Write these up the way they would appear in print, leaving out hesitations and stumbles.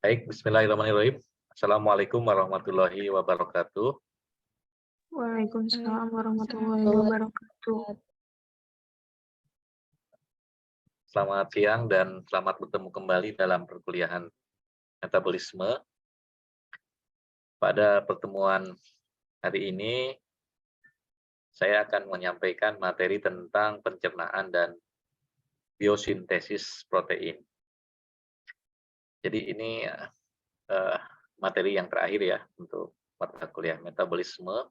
Baik, bismillahirrahmanirrahim. Assalamualaikum warahmatullahi wabarakatuh. Waalaikumsalam warahmatullahi Waalaikumsalam. wabarakatuh. Selamat siang dan selamat bertemu kembali dalam perkuliahan metabolisme. Pada pertemuan hari ini, saya akan menyampaikan materi tentang pencernaan dan biosintesis protein. Jadi ini materi yang terakhir ya untuk mata kuliah metabolisme.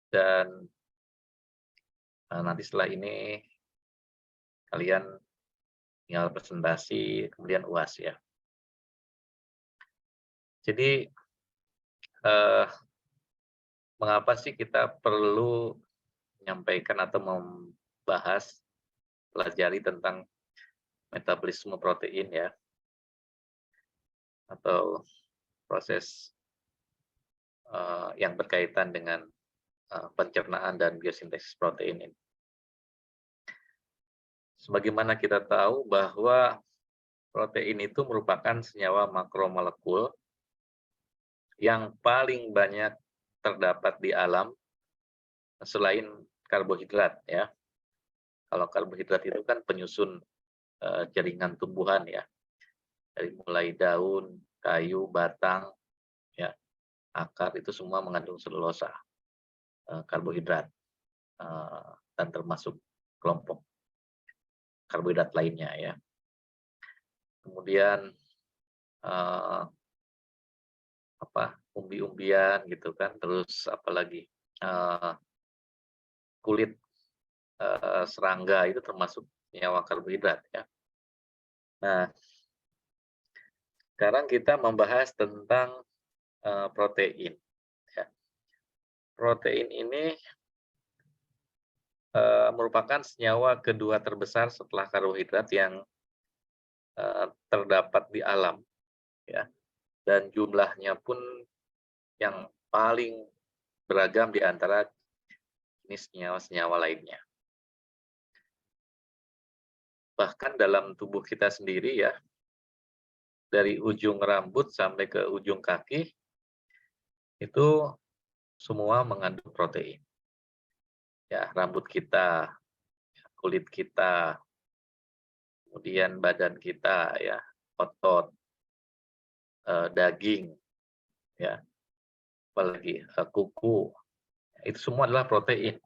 Dan nanti setelah ini kalian tinggal presentasi, kemudian UAS ya. Jadi mengapa sih kita perlu menyampaikan atau membahas, pelajari tentang metabolisme protein ya, atau proses yang berkaitan dengan pencernaan dan biosintesis protein ini. Sebagaimana kita tahu bahwa protein itu merupakan senyawa makromolekul yang paling banyak terdapat di alam selain karbohidrat ya. Kalau karbohidrat itu kan penyusun jaringan tumbuhan ya, dari mulai daun, kayu, batang, ya, akar itu semua mengandung selulosa, karbohidrat, dan termasuk kelompok karbohidrat lainnya ya. Kemudian umbi-umbian gitu kan, terus apalagi kulit serangga itu termasuk senyawa karbohidrat ya. Nah, sekarang kita membahas tentang protein. Ya. Protein ini merupakan senyawa kedua terbesar setelah karbohidrat yang terdapat di alam, ya. Dan jumlahnya pun yang paling beragam di antara jenis senyawa-senyawa lainnya. Bahkan dalam tubuh kita sendiri ya, dari ujung rambut sampai ke ujung kaki, itu semua mengandung protein. Ya, rambut kita, kulit kita, kemudian badan kita ya, otot, daging, ya, apalagi kuku, itu semua adalah protein.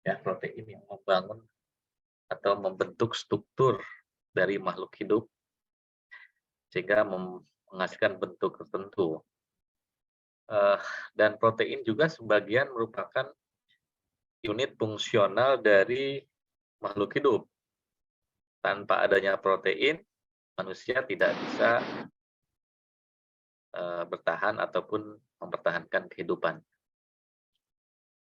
Ya, protein yang membangun atau membentuk struktur dari makhluk hidup sehingga menghasilkan bentuk tertentu. Dan protein juga sebagian merupakan unit fungsional dari makhluk hidup. Tanpa adanya protein, manusia tidak bisa bertahan ataupun mempertahankan kehidupan.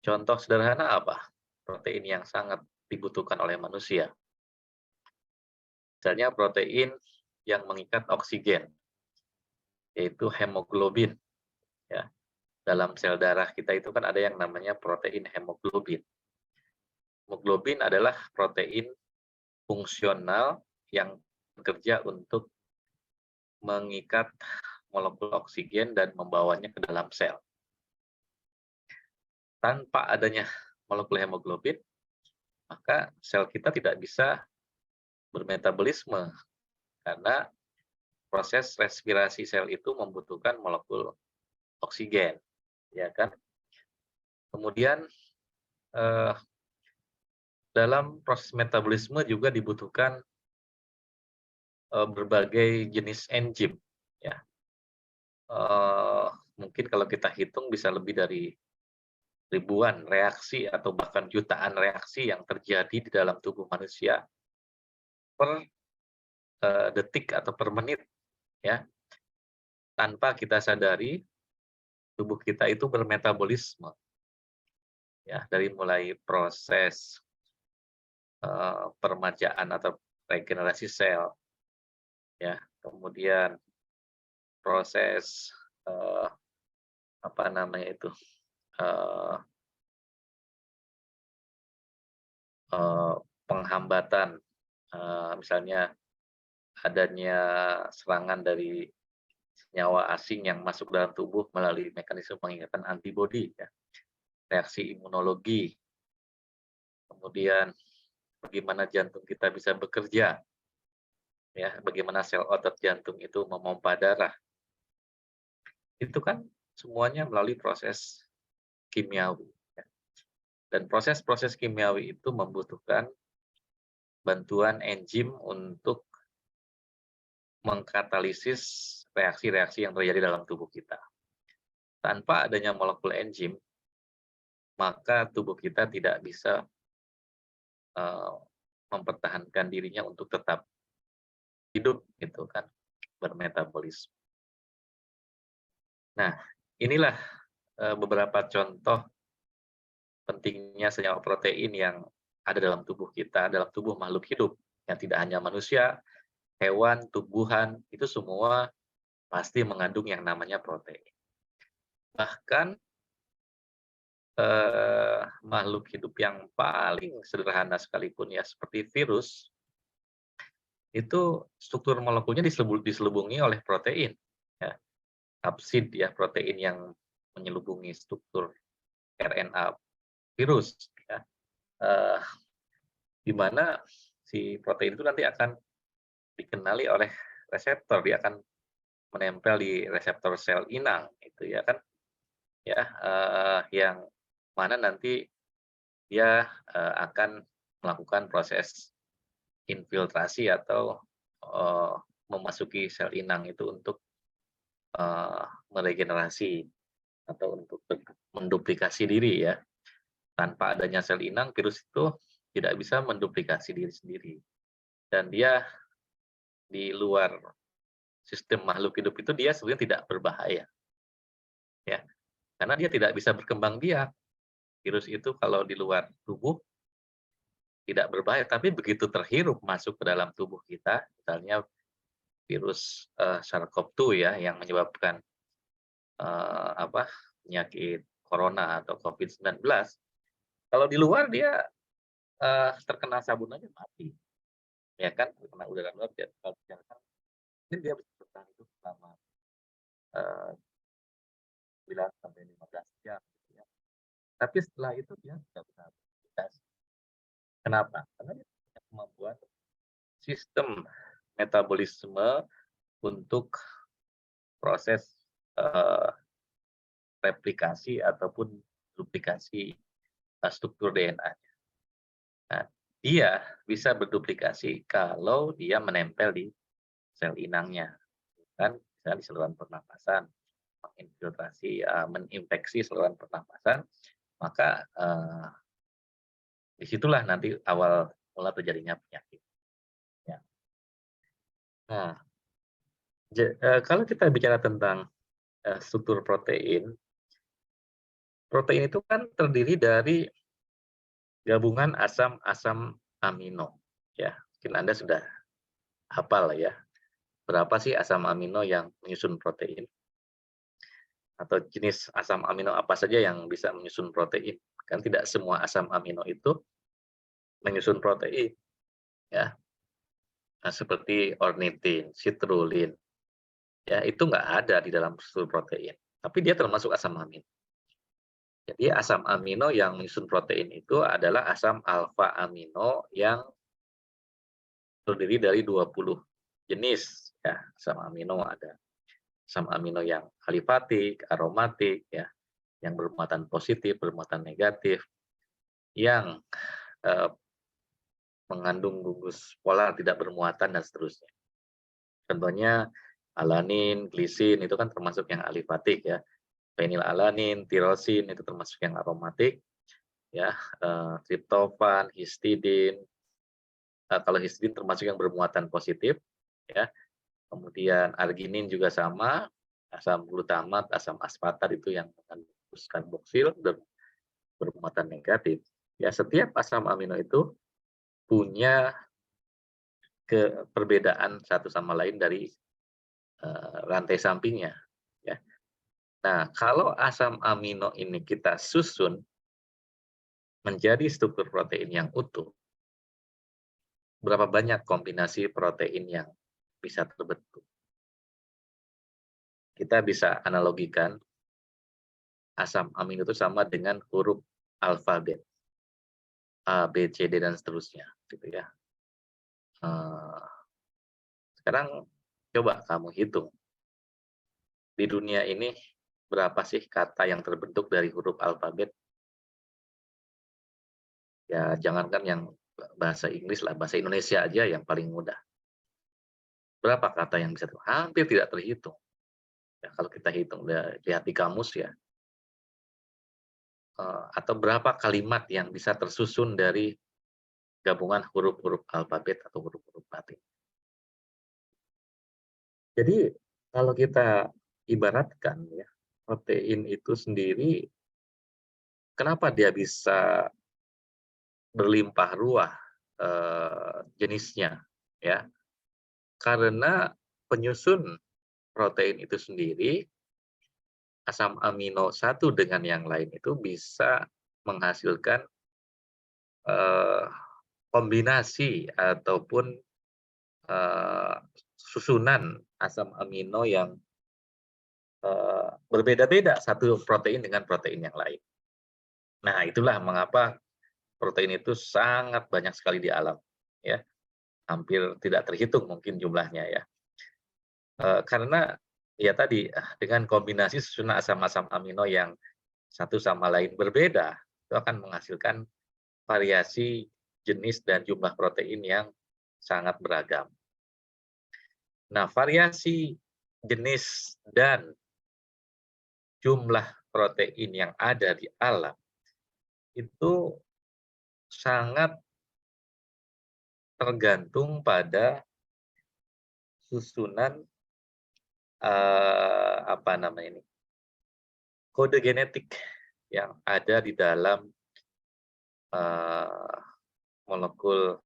Contoh sederhana apa? Protein yang sangat dibutuhkan oleh manusia. Misalnya protein yang mengikat oksigen, yaitu hemoglobin. Ya. Dalam sel darah kita itu kan ada yang namanya protein hemoglobin. Hemoglobin adalah protein fungsional yang bekerja untuk mengikat molekul oksigen dan membawanya ke dalam sel. Tanpa adanya molekul hemoglobin, maka sel kita tidak bisa bermetabolisme karena proses respirasi sel itu membutuhkan molekul oksigen, ya kan? Kemudian dalam proses metabolisme juga dibutuhkan berbagai jenis enzim, ya. Mungkin kalau kita hitung bisa lebih dari ribuan reaksi atau bahkan jutaan reaksi yang terjadi di dalam tubuh manusia per detik atau per menit, ya. Tanpa kita sadari, tubuh kita itu bermetabolisme, ya, dari mulai proses peremajaan atau regenerasi sel, ya, kemudian proses penghambatan, misalnya adanya serangan dari senyawa asing yang masuk dalam tubuh melalui mekanisme pengikatan antibodi, ya, reaksi imunologi, kemudian bagaimana jantung kita bisa bekerja, ya, bagaimana sel otot jantung itu memompa darah. Itu kan semuanya melalui proses kimiawi. Ya. Dan proses-proses kimiawi itu membutuhkan bantuan enzim untuk mengkatalisis reaksi-reaksi yang terjadi dalam tubuh kita. Tanpa adanya molekul enzim, maka tubuh kita tidak bisa mempertahankan dirinya untuk tetap hidup, gitu kan, bermetabolisme. Nah, inilah beberapa contoh pentingnya senyawa protein yang ada dalam tubuh kita, dalam tubuh makhluk hidup, yang tidak hanya manusia, hewan, tumbuhan, itu semua pasti mengandung yang namanya protein. Bahkan makhluk hidup yang paling sederhana sekalipun, ya, seperti virus, itu struktur molekulnya diselubungi oleh protein, ya. Kapsid, ya, protein yang menyelubungi struktur RNA virus, ya. Di mana si protein itu nanti akan dikenali oleh reseptor, dia akan menempel di reseptor sel inang, itu ya kan, ya, yang mana nanti dia akan melakukan proses infiltrasi atau memasuki sel inang itu untuk meregenerasi atau untuk menduplikasi diri, ya. Tanpa adanya sel inang, virus itu tidak bisa menduplikasi diri sendiri. Dan dia di luar sistem makhluk hidup itu dia sebenarnya tidak berbahaya, ya. Karena dia tidak bisa berkembang biak. Virus itu kalau di luar tubuh tidak berbahaya, tapi begitu terhirup masuk ke dalam tubuh kita, misalnya virus SARS-CoV-2, ya, yang menyebabkan penyakit corona atau COVID-19, kalau di luar dia terkena sabun aja mati, ya kan, terkena udara luar dia mungkin dia bisa bertahan hidup selama 9 sampai 15 jam, gitu ya. Tapi setelah itu dia tidak bisa beraktivitas. Kenapa? Karena dia punya kemampuan sistem metabolisme untuk proses replikasi ataupun duplikasi struktur DNA. Nah, dia bisa berduplikasi kalau dia menempel di sel inangnya, kan, misalnya di saluran pernapasan, menginfiltrasi, meninfeksi saluran pernapasan, maka disitulah nanti awal mula terjadinya penyakit. Ya. Nah, kalau kita bicara tentang struktur protein, protein itu kan terdiri dari gabungan asam-asam amino. Ya, mungkin Anda sudah hafal ya, berapa sih asam amino yang menyusun protein? Atau jenis asam amino apa saja yang bisa menyusun protein? Kan tidak semua asam amino itu menyusun protein, ya. Nah, seperti ornitin, citrulin, ya, itu nggak ada di dalam struktur protein, tapi dia termasuk asam amino. Jadi asam amino yang menyusun protein itu adalah asam alfa amino yang terdiri dari 20 jenis, ya, asam amino. Ada asam amino yang alifatik, aromatik, ya, yang bermuatan positif, bermuatan negatif, yang mengandung gugus polar tidak bermuatan, dan seterusnya. Contohnya alanin, glisin itu kan termasuk yang alifatik, ya. Fenilalanin, tirosin itu termasuk yang aromatik, ya. Triptofan, histidin. Kalau histidin termasuk yang bermuatan positif, ya. Kemudian arginin juga sama, asam glutamat, asam aspartat itu yang mengandung karboksil bermuatan negatif. Ya, setiap asam amino itu punya perbedaan satu sama lain dari rantai sampingnya, ya. Nah, kalau asam amino ini kita susun menjadi struktur protein yang utuh, berapa banyak kombinasi protein yang bisa terbentuk. Kita bisa analogikan asam amino itu sama dengan huruf alfabet A, B, C, D dan seterusnya, gitu ya. Eh, Sekarang coba kamu hitung di dunia ini berapa sih kata yang terbentuk dari huruf alfabet? Ya jangankan yang bahasa Inggris lah, bahasa Indonesia aja yang paling mudah. Berapa kata yang bisa hampir tidak terhitung. Ya, kalau kita hitung lihat di kamus ya, atau berapa kalimat yang bisa tersusun dari gabungan huruf-huruf alfabet atau huruf-huruf Latin. Jadi kalau kita ibaratkan ya, protein itu sendiri, kenapa dia bisa berlimpah ruah jenisnya, ya? Karena penyusun protein itu sendiri, asam amino satu dengan yang lain itu bisa menghasilkan eh, kombinasi ataupun eh, susunan asam amino yang berbeda-beda satu protein dengan protein yang lain. Nah, itulah mengapa protein itu sangat banyak sekali di alam, ya, hampir tidak terhitung mungkin jumlahnya ya. Karena ya tadi dengan kombinasi susunan asam-asam amino yang satu sama lain berbeda, itu akan menghasilkan variasi jenis dan jumlah protein yang sangat beragam. Nah, variasi jenis dan jumlah protein yang ada di alam itu sangat tergantung pada susunan apa namanya ini, kode genetik yang ada di dalam molekul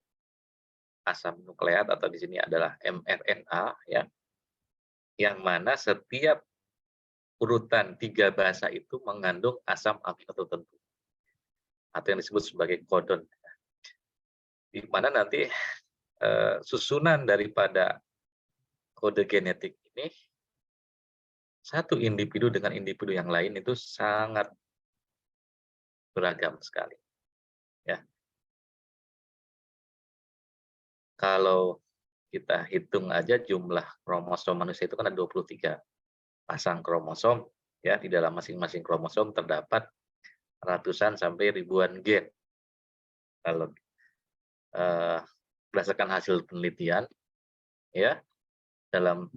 asam nukleat atau di sini adalah mRNA ya, yang mana setiap urutan 3 basa itu mengandung asam amino tertentu atau yang disebut sebagai kodon, di mana nanti susunan daripada kode genetik ini satu individu dengan individu yang lain itu sangat beragam sekali ya. Kalau kita hitung aja jumlah kromosom manusia itu kan ada 23 pasang kromosom ya, di dalam masing-masing kromosom terdapat ratusan sampai ribuan gen. Kalau berdasarkan hasil penelitian ya, dalam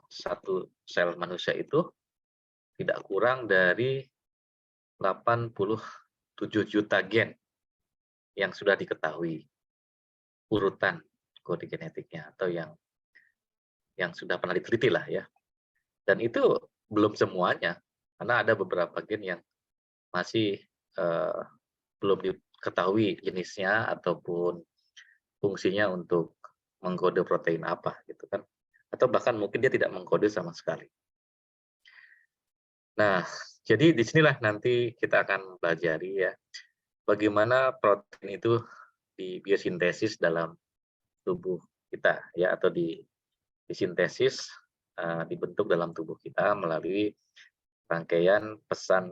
satu sel manusia itu tidak kurang dari 87 juta gen yang sudah diketahui urutan kode genetiknya atau yang sudah pernah diteliti lah ya. Dan itu belum semuanya, karena ada beberapa gen yang masih belum diketahui jenisnya ataupun fungsinya untuk mengkode protein apa gitu kan, atau bahkan mungkin dia tidak mengkode sama sekali. Nah, jadi disinilah nanti kita akan pelajari ya, bagaimana protein itu disintesis dalam tubuh kita ya, atau disintesis dibentuk dalam tubuh kita melalui rangkaian pesan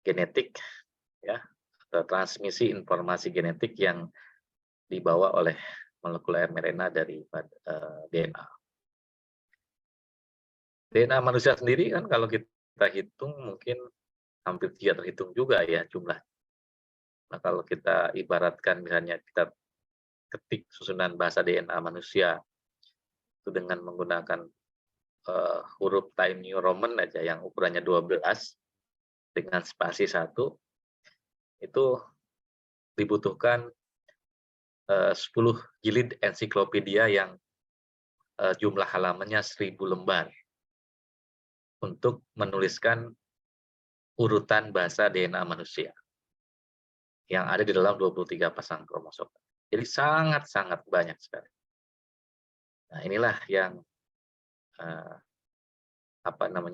genetik ya, atau transmisi informasi genetik yang dibawa oleh molekul mRNA dari DNA. DNA manusia sendiri kan kalau kita hitung mungkin hampir tidak terhitung juga ya jumlah. Nah, kalau kita ibaratkan misalnya kita ketik susunan bahasa DNA manusia itu dengan menggunakan huruf Times New Roman aja yang ukurannya 12 dengan spasi 1, itu dibutuhkan 10 jilid ensiklopedia yang jumlah halamannya 1000 lembar untuk menuliskan urutan bahasa DNA manusia yang ada di dalam 23 pasang kromosom. Jadi sangat-sangat banyak sekali. Nah, inilah yang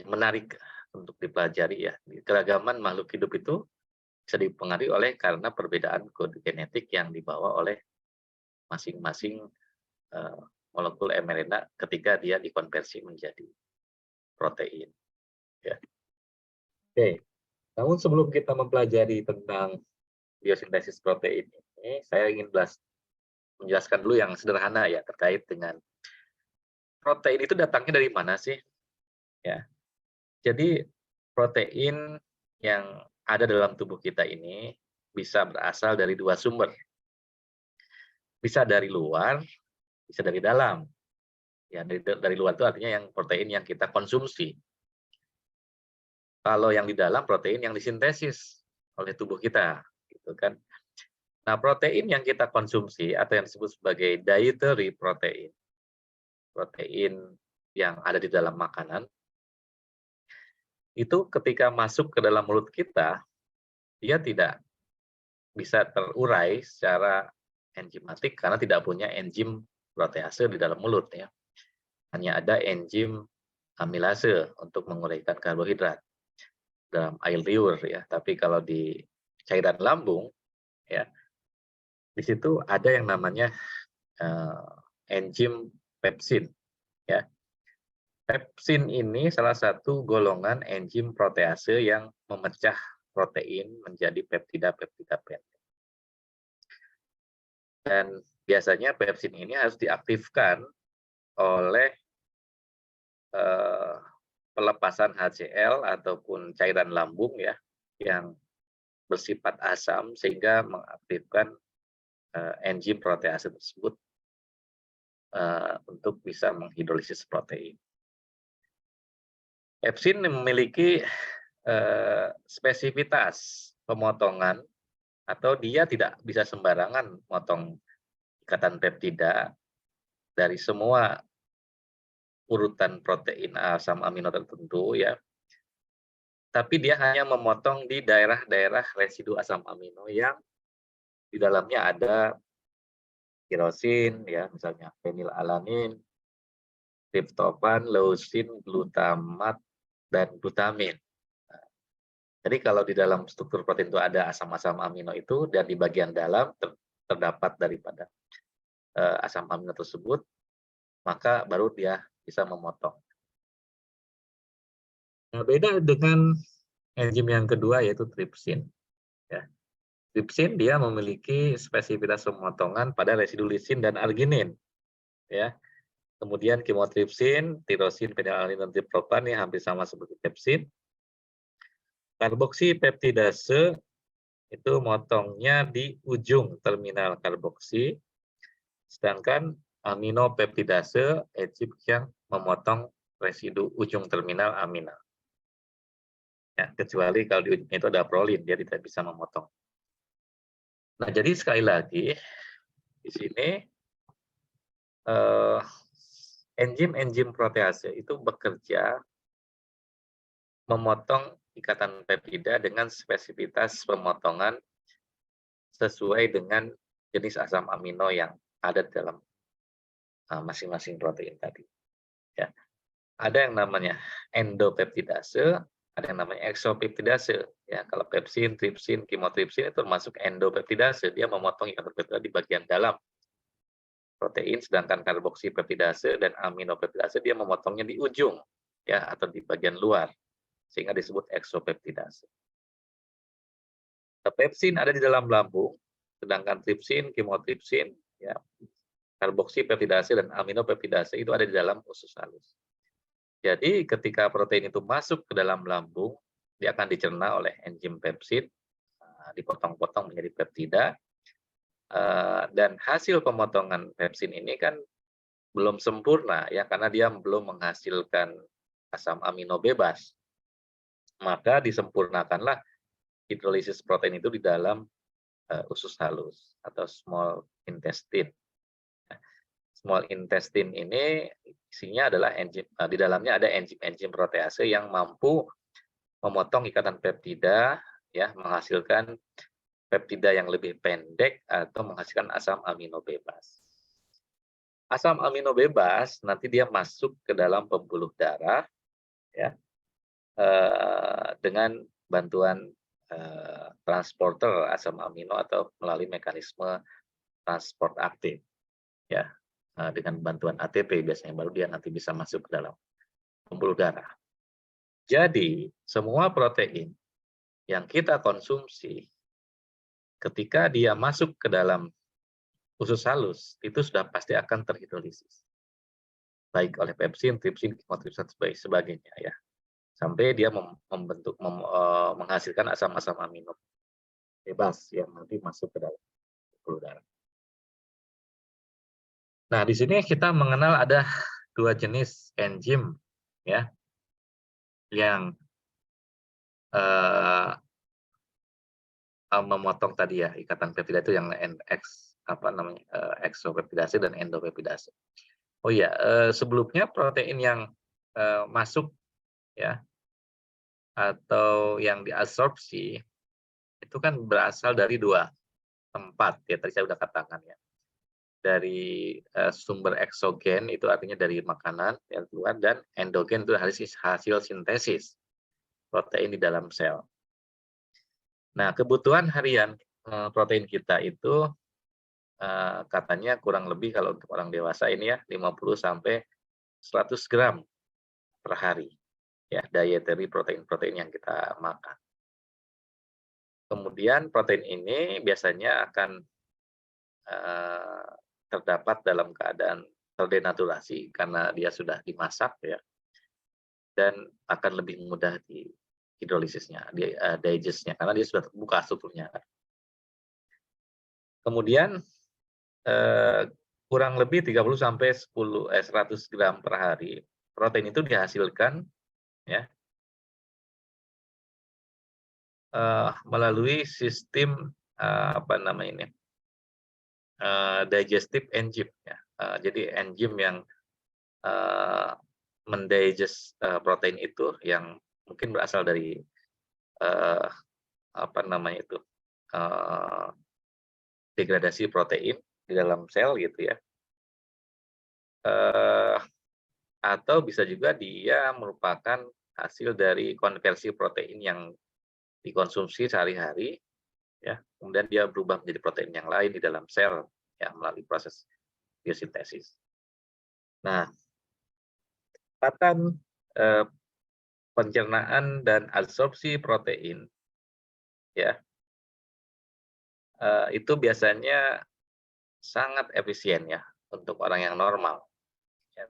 menarik untuk dipelajari ya. Keragaman makhluk hidup itu bisa dipengaruhi karena perbedaan kode genetik yang dibawa oleh masing-masing molekul mRNA ketika dia dikonversi menjadi protein. Ya. Oke, namun sebelum kita mempelajari tentang biosintesis protein ini, saya ingin menjelaskan dulu yang sederhana ya terkait dengan protein itu datangnya dari mana sih? Ya, jadi protein yang ada dalam tubuh kita ini bisa berasal dari dua sumber. Bisa dari luar, bisa dari dalam. Ya, dari luar itu artinya yang protein yang kita konsumsi. Kalau yang di dalam protein yang disintesis oleh tubuh kita, gitu kan. Nah, protein yang kita konsumsi atau yang disebut sebagai dietary protein, protein yang ada di dalam makanan, itu ketika masuk ke dalam mulut kita, dia tidak bisa terurai secara enzimatik karena tidak punya enzim protease di dalam mulut ya. Hanya ada enzim amilase untuk menguraikan karbohidrat dalam air liur ya. Tapi kalau di cairan lambung ya, di situ ada yang namanya enzim pepsin ya. Pepsin ini salah satu golongan enzim protease yang memecah protein menjadi peptida-peptida pendek. Dan biasanya pepsin ini harus diaktifkan oleh pelepasan HCl ataupun cairan lambung ya yang bersifat asam sehingga mengaktifkan enzim protease tersebut untuk bisa menghidrolisis protein. Pepsin memiliki spesifitas pemotongan atau dia tidak bisa sembarangan memotong ikatan peptida dari semua urutan protein asam amino tertentu ya. Tapi dia hanya memotong di daerah-daerah residu asam amino yang di dalamnya ada tirosin ya, misalnya fenilalanin, triptofan, leusin, glutamat, dan glutamin. Nah, jadi kalau di dalam struktur protein itu ada asam-asam amino itu dan di bagian dalam terdapat daripada asam amino tersebut, maka baru dia bisa memotong. Nah, beda dengan enzim yang kedua yaitu tripsin. Ya. Tripsin dia memiliki spesifitas pemotongan pada residu lisin dan arginin. Ya. Kemudian kimotripsin, tirosin, fenilalanin, dan triptofan ini hampir sama seperti pepsin. Karboksi peptidase itu motongnya di ujung terminal karboksi, sedangkan aminopeptidase enzim yang memotong residu ujung terminal amina. Ya, kecuali kalau di ujungnya itu ada prolin, dia tidak bisa memotong. Nah, jadi sekali lagi di sini enzim-enzim protease itu bekerja memotong ikatan peptida dengan spesifitas pemotongan sesuai dengan jenis asam amino yang ada dalam masing-masing protein tadi. Ya. Ada yang namanya endopeptidase, ada yang namanya exopeptidase. Ya, kalau pepsin, tripsin, kimotripsin itu termasuk endopeptidase, dia memotong ikatan peptida di bagian dalam protein, sedangkan karboksipeptidase dan aminopeptidase dia memotongnya di ujung ya atau di bagian luar sehingga disebut exopeptidase. Pepsin ada di dalam lambung, sedangkan tripsin, kimotripsin, ya, karboksipeptidase dan aminopeptidase itu ada di dalam usus halus. Jadi ketika protein itu masuk ke dalam lambung, dia akan dicerna oleh enzim pepsin, dipotong-potong menjadi peptida, dan hasil pemotongan pepsin ini kan belum sempurna ya karena dia belum menghasilkan asam amino bebas. Maka disempurnakanlah hidrolisis protein itu di dalam usus halus atau small intestine. Small intestine ini isinya adalah enzim, di dalamnya ada enzim-enzim protease yang mampu memotong ikatan peptida ya menghasilkan peptida yang lebih pendek atau menghasilkan asam amino bebas. Asam amino bebas nanti dia masuk ke dalam pembuluh darah ya dengan bantuan transporter asam amino atau melalui mekanisme transport aktif. ya, dengan bantuan ATP biasanya, baru dia nanti bisa masuk ke dalam pembuluh darah. Jadi, semua protein yang kita konsumsi ketika dia masuk ke dalam usus halus, itu sudah pasti akan terhidrolisis. Baik oleh pepsin, tripsin, kemotripsin, sebagainya ya. Sampai dia menghasilkan asam-asam amino bebas yang nanti masuk ke dalam pembuluh darah. Nah, di sini kita mengenal ada dua jenis enzim ya yang memotong tadi ya ikatan peptida itu yang eksopeptidase dan endopeptidase. Oh iya, sebelumnya protein yang masuk ya atau yang diabsorpsi itu kan berasal dari dua tempat ya, tadi saya sudah katakan ya. Dari sumber eksogen itu artinya dari makanan yang keluar, dan endogen itu hasil sintesis protein di dalam sel. Nah, kebutuhan harian protein kita itu katanya kurang lebih kalau untuk orang dewasa ini ya 50 sampai 100 gram per hari ya, dietary protein yang kita makan. Kemudian protein ini biasanya akan terdapat dalam keadaan terdenaturasi karena dia sudah dimasak ya, dan akan lebih mudah di hidrolisisnya, digestnya karena dia sudah terbuka strukturnya. Kemudian kurang lebih 30 sampai 100 gram per hari protein itu dihasilkan ya melalui sistem digestive enzyme ya. Jadi enzim yang mendigest protein itu yang mungkin berasal dari degradasi protein di dalam sel gitu ya. Atau bisa juga dia merupakan hasil dari konversi protein yang dikonsumsi sehari-hari ya, kemudian dia berubah menjadi protein yang lain di dalam sel ya melalui proses biosintesis. Nah, kecepatan pencernaan dan absorpsi protein ya itu biasanya sangat efisien ya untuk orang yang normal ya.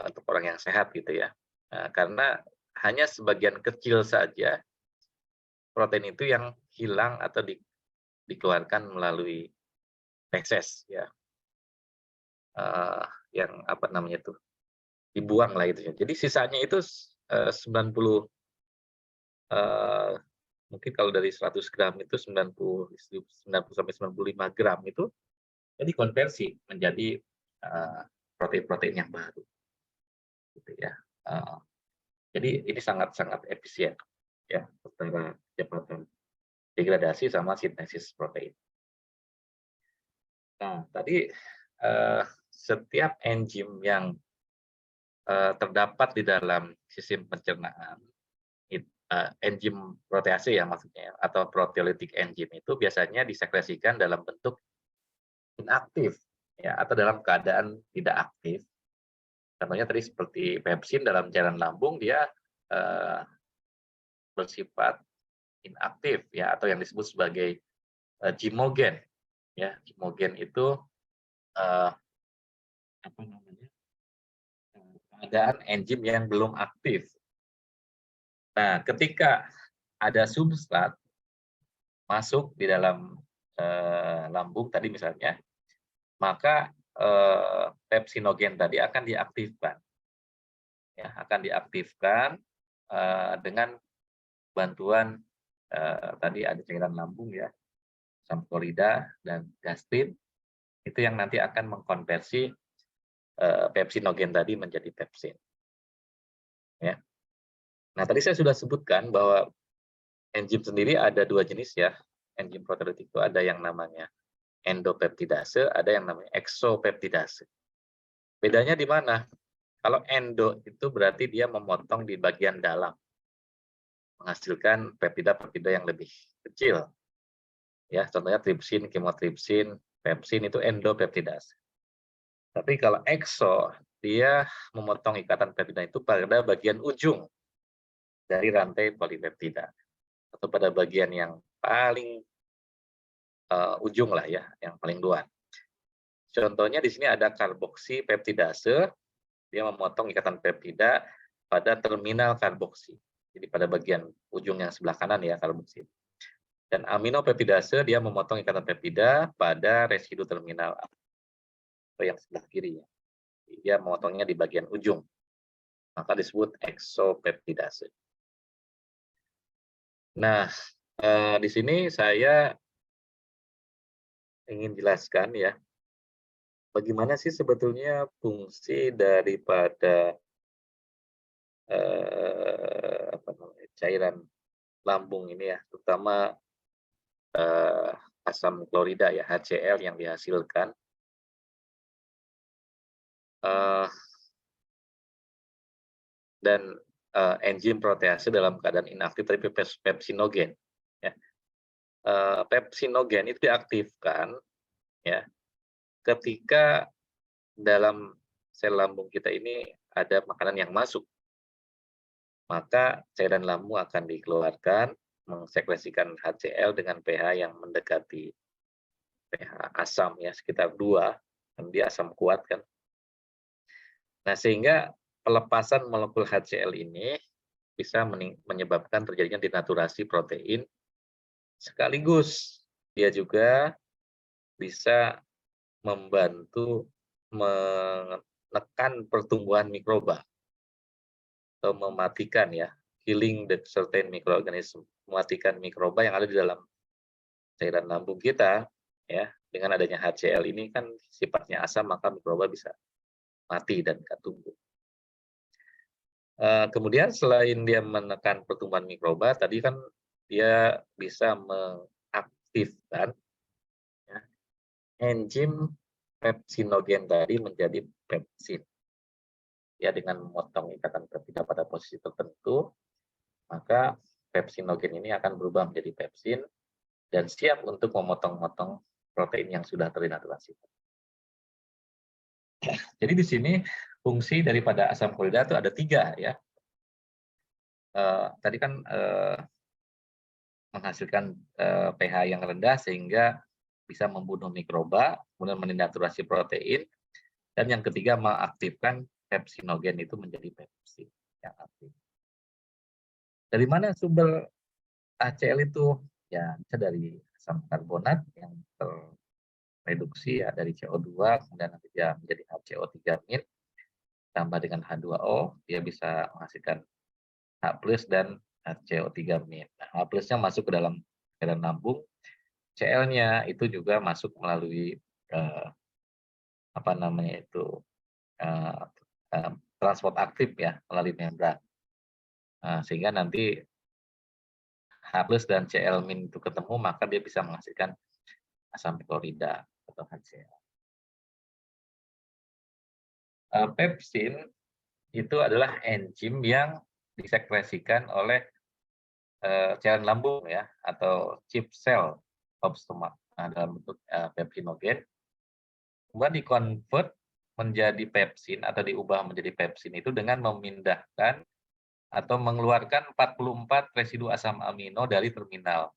Untuk orang yang sehat gitu ya, karena hanya sebagian kecil saja protein itu yang hilang atau dikeluarkan melalui feses ya, yang dibuang lah itu ya. Jadi sisanya itu 90 mungkin kalau dari 100 gram itu 90 sampai 95 gram itu dikonversi menjadi protein-protein yang baru gitu ya. Jadi ini sangat-sangat efisien ya antara kecepatan degradasi sama sintesis protein. Nah, tadi setiap enzim yang terdapat di dalam sistem pencernaan, enzim protease ya maksudnya, atau proteolytic enzim itu biasanya disekresikan dalam bentuk inaktif ya, atau dalam keadaan tidak aktif. Contohnya tadi seperti pepsin dalam cairan lambung dia bersifat inaktif ya, atau yang disebut sebagai gymogen ya. Gymogen itu keadaan enzim yang belum aktif. Nah, ketika ada substrat masuk di dalam lambung tadi misalnya, maka pepsinogen tadi akan diaktifkan. Ya, akan diaktifkan dengan bantuan tadi ada cairan lambung ya, asam klorida dan gastrin, itu yang nanti akan mengkonversi pepsinogen tadi menjadi pepsin. Ya. Nah, tadi saya sudah sebutkan bahwa enzim sendiri ada dua jenis ya. Enzim proteolytik itu ada yang namanya endopeptidase, ada yang namanya eksopeptidase. Bedanya di mana? Kalau endo itu berarti dia memotong di bagian dalam, menghasilkan peptida-peptida yang lebih kecil. Ya, contohnya tripsin, kemotripsin, Pepsin itu endopeptidase. Tapi kalau exo, dia memotong ikatan peptida itu pada bagian ujung dari rantai polipeptida, atau pada bagian yang paling ujung lah ya, yang paling luar. Contohnya di sini ada karboksipeptidase, dia memotong ikatan peptida pada terminal karboksi. Jadi pada bagian ujung yang sebelah kanan ya karboksi. Dan aminopeptidase dia memotong ikatan peptida pada residu terminal atau yang sebelah kiri ya. Dia memotongnya di bagian ujung. Maka disebut eksopeptidase. Nah, di sini saya ingin jelaskan ya, bagaimana sih sebetulnya fungsi daripada cairan lambung ini ya, terutama asam klorida ya, HCl yang dihasilkan. Dan enzim protease dalam keadaan inaktif tapi pepsinogen. Ya. Pepsinogen itu diaktifkan ya ketika dalam sel lambung kita ini ada makanan yang masuk, maka cairan lambung akan dikeluarkan mengsekresikan HCl dengan pH yang mendekati pH asam ya, sekitar 2, kan dia asam kuat kan. Nah, sehingga pelepasan molekul HCl ini bisa menyebabkan terjadinya denaturasi protein, sekaligus dia juga bisa membantu menekan pertumbuhan mikroba atau mematikan ya, killing the certain microorganism, mematikan mikroba yang ada di dalam cairan lambung kita ya. Dengan adanya HCl ini kan sifatnya asam, maka mikroba bisa mati dan nggak tumbuh. Kemudian selain dia menekan pertumbuhan mikroba, tadi kan dia bisa mengaktifkan ya, enzim pepsinogen tadi menjadi pepsin. Ya, dengan memotong ikatan peptida pada posisi tertentu, maka pepsinogen ini akan berubah menjadi pepsin dan siap untuk memotong-motong protein yang sudah terdenaturasi. Jadi di sini fungsi daripada asam klorida itu ada 3 ya. Tadi kan menghasilkan pH yang rendah sehingga bisa membunuh mikroba, kemudian mendenaturasi protein, dan yang ketiga mengaktifkan pepsinogen itu menjadi pepsin yang aktif. Dari mana sumber HCl itu? Ya, bisa dari asam karbonat yang terreduksi ya dari CO2, kemudian nanti dia menjadi HCO3- tambah dengan H2O, dia bisa menghasilkan H+ dan HCO3-. Nah, H+-nya masuk ke dalam cairan lambung, Cl-nya itu juga masuk melalui transport aktif ya, melalui membran. Sehingga nanti H+ dan Cl- itu ketemu, maka dia bisa menghasilkan asam klorida atau HCl. Pepsin itu adalah enzim yang disekresikan oleh cairan lambung ya, atau chief cell of stomach dalam bentuk pepsinogen. Kemudian dikonvert menjadi pepsin atau diubah menjadi pepsin itu dengan memindahkan atau mengeluarkan 44 residu asam amino dari terminal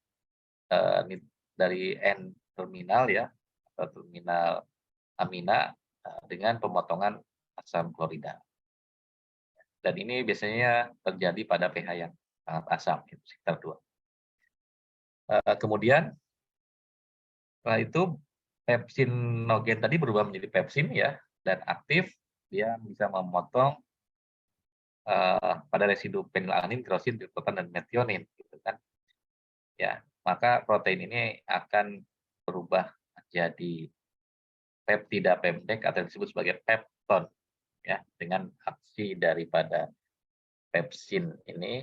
dari N terminal ya, atau terminal amina dengan pemotongan asam klorida. Dan ini biasanya terjadi pada pH yang sangat asam, sekitar 2. Kemudian setelah itu pepsinogen tadi berubah menjadi pepsin ya, dan aktif, dia bisa memotong pada residu fenilalanin, tirosin, triptopan, dan metionin, gitu kan. Ya, maka protein ini akan berubah menjadi peptida pendek atau disebut sebagai pepton ya, dengan aksi daripada pepsin ini,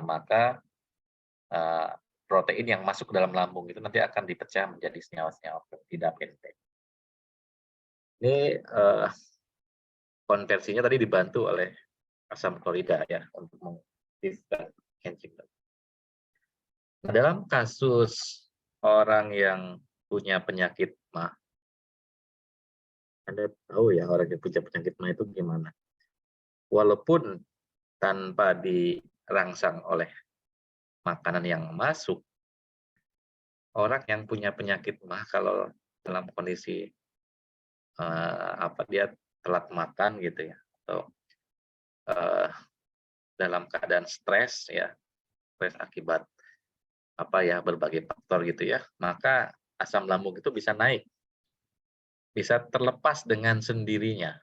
maka protein yang masuk ke dalam lambung itu nanti akan dipecah menjadi senyawa-senyawa peptida pendek. Ini konversinya tadi dibantu oleh asam klorida ya untuk mengaktifkan enzim. Nah, dalam kasus orang yang punya penyakit mah Anda tahu ya orang yang punya penyakit mah itu gimana. Walaupun tanpa dirangsang oleh makanan yang masuk, orang yang punya penyakit mah kalau dalam kondisi dia telat makan gitu ya, atau eh, dalam keadaan stres ya, stres akibat berbagai faktor gitu ya, maka asam lambung itu bisa naik, bisa terlepas dengan sendirinya,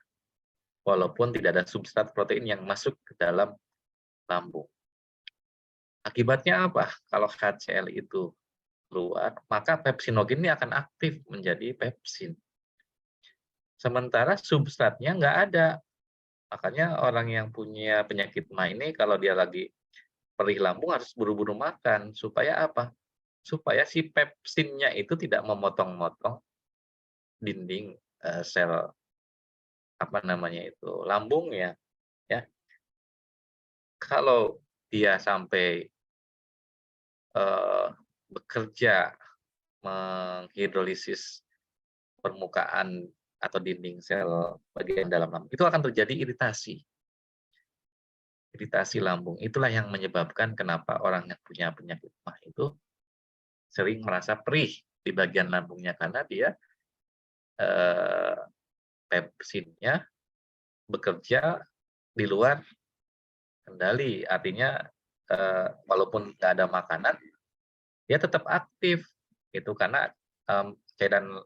walaupun tidak ada substrat protein yang masuk ke dalam lambung. Akibatnya apa? Kalau HCl itu keluar, maka pepsinogen ini akan aktif menjadi pepsin. Sementara substratnya nggak ada. Makanya orang yang punya penyakit MA ini kalau dia lagi perih lambung harus buru-buru makan. Supaya apa? Supaya si pepsinnya itu tidak memotong-motong dinding sel lambung ya. Kalau dia sampai bekerja menghidrolisis permukaan atau dinding sel bagian dalam lambung, itu akan terjadi iritasi lambung. Itulah yang menyebabkan kenapa orang yang punya penyakit MAH itu sering merasa perih di bagian lambungnya, karena dia pepsinnya bekerja di luar kendali. Artinya walaupun nggak ada makanan, dia tetap aktif itu karena cairan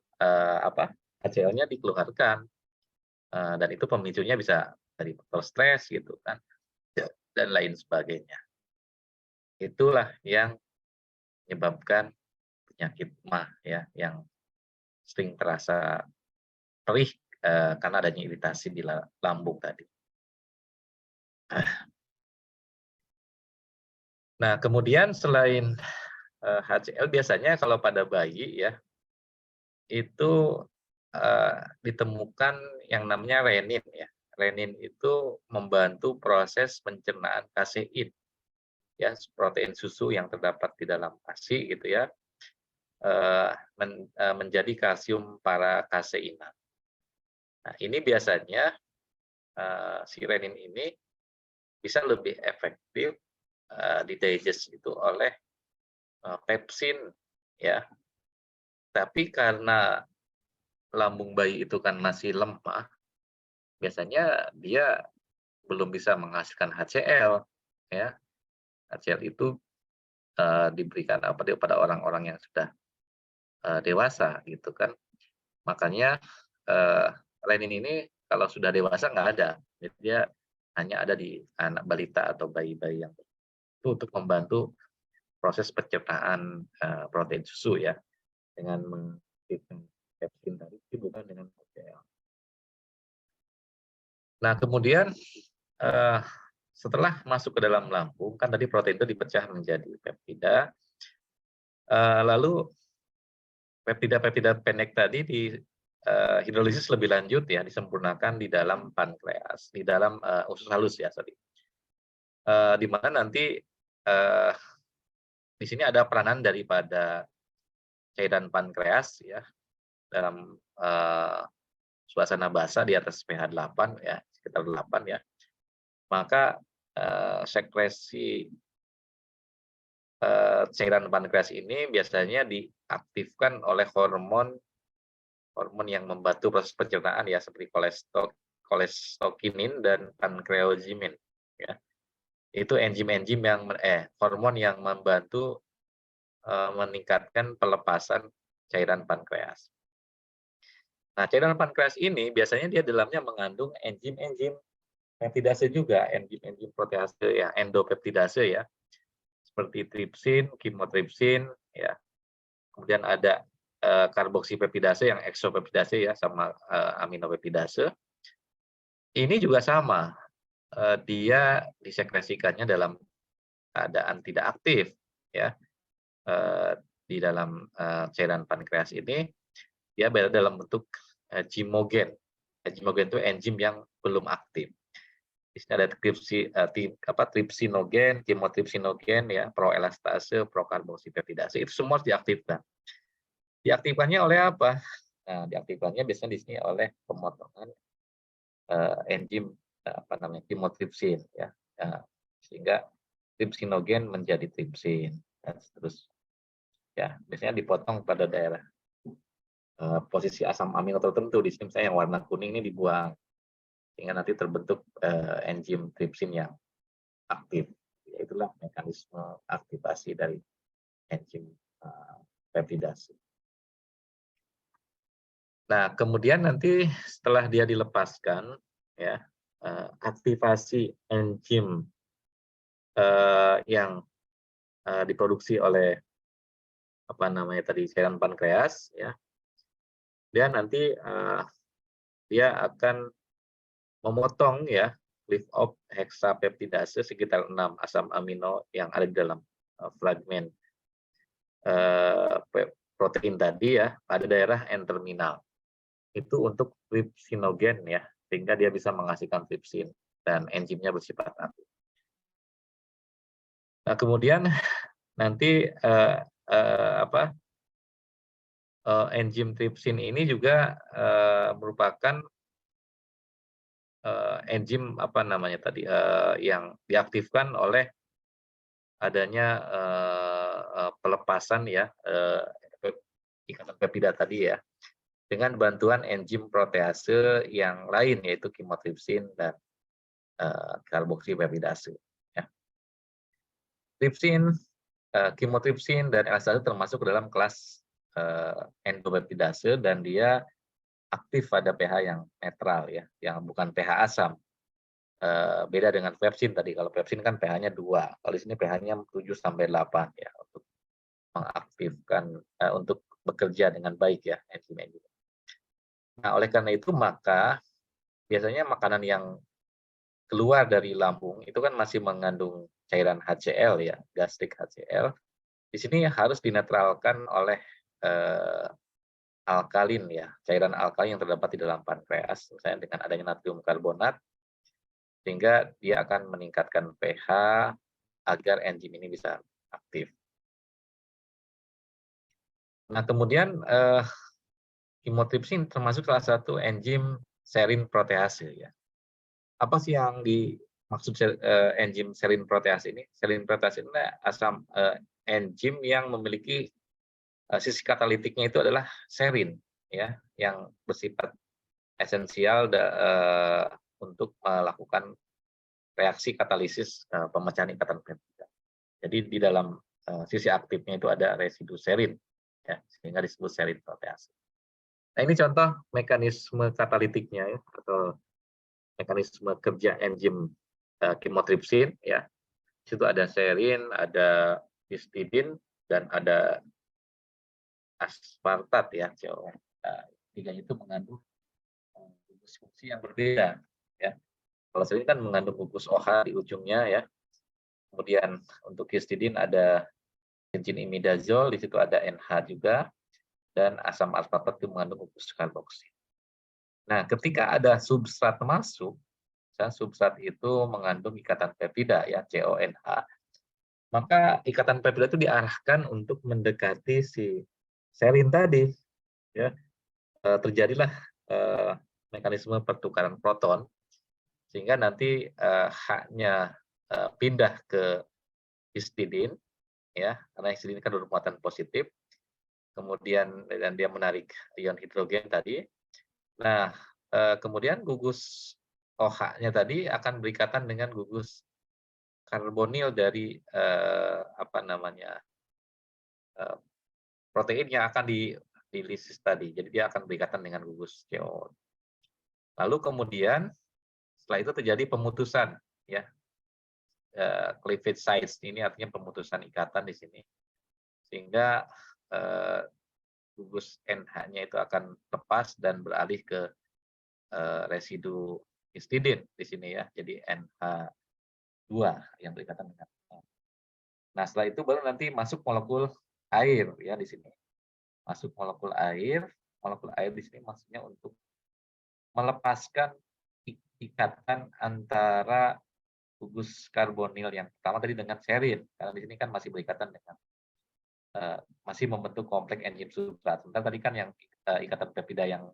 HCl-nya dikeluarkan, dan itu pemicunya bisa dari faktor stres gitu kan, dan lain sebagainya. Itulah yang menyebabkan penyakit MAH ya, yang sering terasa perih karena adanya iritasi di lambung tadi. Nah, kemudian selain HCl, biasanya kalau pada bayi ya, itu ditemukan yang namanya renin ya. Renin itu membantu proses pencernaan kasein, ya, protein susu yang terdapat di dalam ASI gitu ya, menjadi kalsium para kaseinat. Nah, ini biasanya si renin ini bisa lebih efektif didigest itu oleh pepsin ya. Tapi karena lambung bayi itu kan masih lemah, biasanya dia belum bisa menghasilkan HCl ya. HCl itu diberikan pada orang-orang yang sudah dewasa gitu kan. Makanya renin ini kalau sudah dewasa nggak ada. Jadi dia hanya ada di anak balita atau bayi-bayi yang itu untuk membantu proses pencernaan protein susu ya, dengan mengaktifkan pepsin tadi, bukan dengan HCl. Nah, kemudian setelah masuk ke dalam lambung, kan tadi protein itu dipecah menjadi peptida, lalu peptida-peptida pendek tadi di hidrolisis lebih lanjut ya, disempurnakan di dalam pankreas, di dalam usus halus ya, di mana nanti di sini ada peranan daripada cairan pankreas ya, dalam suasana basah di atas pH 8 ya, sekitar 8 ya. Maka sekresi cairan pankreas ini biasanya diaktifkan oleh hormon yang membantu proses pencernaan ya, seperti kolestokinin dan pankreozimin ya. Itu enzim-enzim yang hormon yang membantu meningkatkan pelepasan cairan pankreas. Nah, cairan pankreas ini biasanya dia dalamnya mengandung enzim-enzim peptidase juga, enzim-enzim protease ya, endopeptidase ya, seperti tripsin, kimotripsin ya. Kemudian ada karboksipeptidase yang eksopeptidase ya, sama aminopeptidase. Ini juga sama, dia disekresikannya dalam keadaan tidak aktif ya, di dalam cairan pankreas ini dia berada dalam bentuk zymogen. Zymogen itu enzim yang belum aktif. Di sini ada tripsinogen, kimotripsinogen ya, proelastase, prokarboksipeptidase, itu semua harus diaktifkan. Diaktifkannya oleh apa? Nah, diaktifkannya biasanya di sini oleh pemotongan enzim apa namanya chymotrypsin ya. Sehingga trypsinogen menjadi tripsin dan seterusnya. Ya, biasanya dipotong pada daerah posisi asam amino tertentu. Di sini misalnya yang warna kuning ini dibuang sehingga nanti terbentuk enzim tripsin yang aktif. Ya, itulah mekanisme aktivasi dari enzim peptidase. Nah, kemudian nanti setelah dia dilepaskan, ya, aktivasi enzim yang diproduksi oleh apa namanya tadi cairan pankreas, ya, dia nanti dia akan memotong ya leave off hexapeptidase sekitar 6 asam amino yang ada di dalam fragmen protein tadi ya pada daerah N-terminal. Itu untuk trypsinogen ya, sehingga dia bisa menghasilkan tripsin dan enzimnya bersifat aktif. Nah, kemudian nanti enzim tripsin ini juga merupakan enzim apa namanya tadi yang diaktifkan oleh adanya pelepasan ya ikatan peptida tadi ya dengan bantuan enzim protease yang lain yaitu chymotrypsin dan karboksipeptidase. Ya. Tripsin, chymotrypsin dan elastase termasuk dalam kelas endopeptidase dan dia aktif pada pH yang netral ya, yang bukan pH asam. Beda dengan pepsin tadi. Kalau pepsin kan pH-nya 2. Kalau di sini pH-nya 7 sampai 8 ya untuk mengaktifkan untuk bekerja dengan baik ya enzim-enzim. Nah, oleh karena itu maka biasanya makanan yang keluar dari lambung itu kan masih mengandung cairan HCl ya, gastrik HCl. Di sini harus dinetralkan oleh alkalin ya, cairan alkalin yang terdapat di dalam pankreas, misalnya dengan adanya natrium karbonat, sehingga dia akan meningkatkan pH agar enzim ini bisa aktif. Nah, kemudian chymotrypsin termasuk salah satu enzim serin protease ya. Apa sih yang dimaksud enzim serin protease ini? Serin protease ini asam enzim yang memiliki sisi katalitiknya itu adalah serin ya, yang bersifat esensial untuk melakukan reaksi katalisis pemecahan ikatan peptida. Jadi di dalam sisi aktifnya itu ada residu serin ya, sehingga disebut serin protease. Nah, ini contoh mekanisme katalitiknya ya, atau mekanisme kerja enzim chymotrypsin ya. Di situ ada serin, ada histidin dan ada aspartat ya. Tiga itu mengandung gugus fungsi yang berbeda ya. Kalau serin kan mengandung gugus OH di ujungnya ya. Kemudian untuk histidin ada enzim imidazol, di situ ada NH juga, dan asam aspartat itu mengandung gugus karboksil. Nah, ketika ada substrat masuk, substrat itu mengandung ikatan peptida ya, CONH, maka ikatan peptida itu diarahkan untuk mendekati si serin tadi ya. Terjadilah mekanisme pertukaran proton sehingga nanti H-nya pindah ke histidin ya, karena histidin kan bermuatan positif, kemudian dan dia menarik ion hidrogen tadi. Nah, kemudian gugus OH-nya tadi akan berikatan dengan gugus karbonil dari apa namanya protein yang akan dilisis tadi. Jadi dia akan berikatan dengan gugus CO. Lalu kemudian setelah itu terjadi pemutusan ya, cleavage sites ini artinya pemutusan ikatan di sini, sehingga gugus NH-nya itu akan lepas dan beralih ke residu histidin di sini ya, jadi NH2 yang berikatan dengan. Nah, setelah itu baru nanti masuk molekul air ya di sini. Masuk molekul air di sini maksudnya untuk melepaskan ikatan antara gugus karbonil yang pertama tadi dengan serin, karena di sini kan masih berikatan dengan masih membentuk kompleks enzim substrat. Sementara tadi kan yang ikatan peptida yang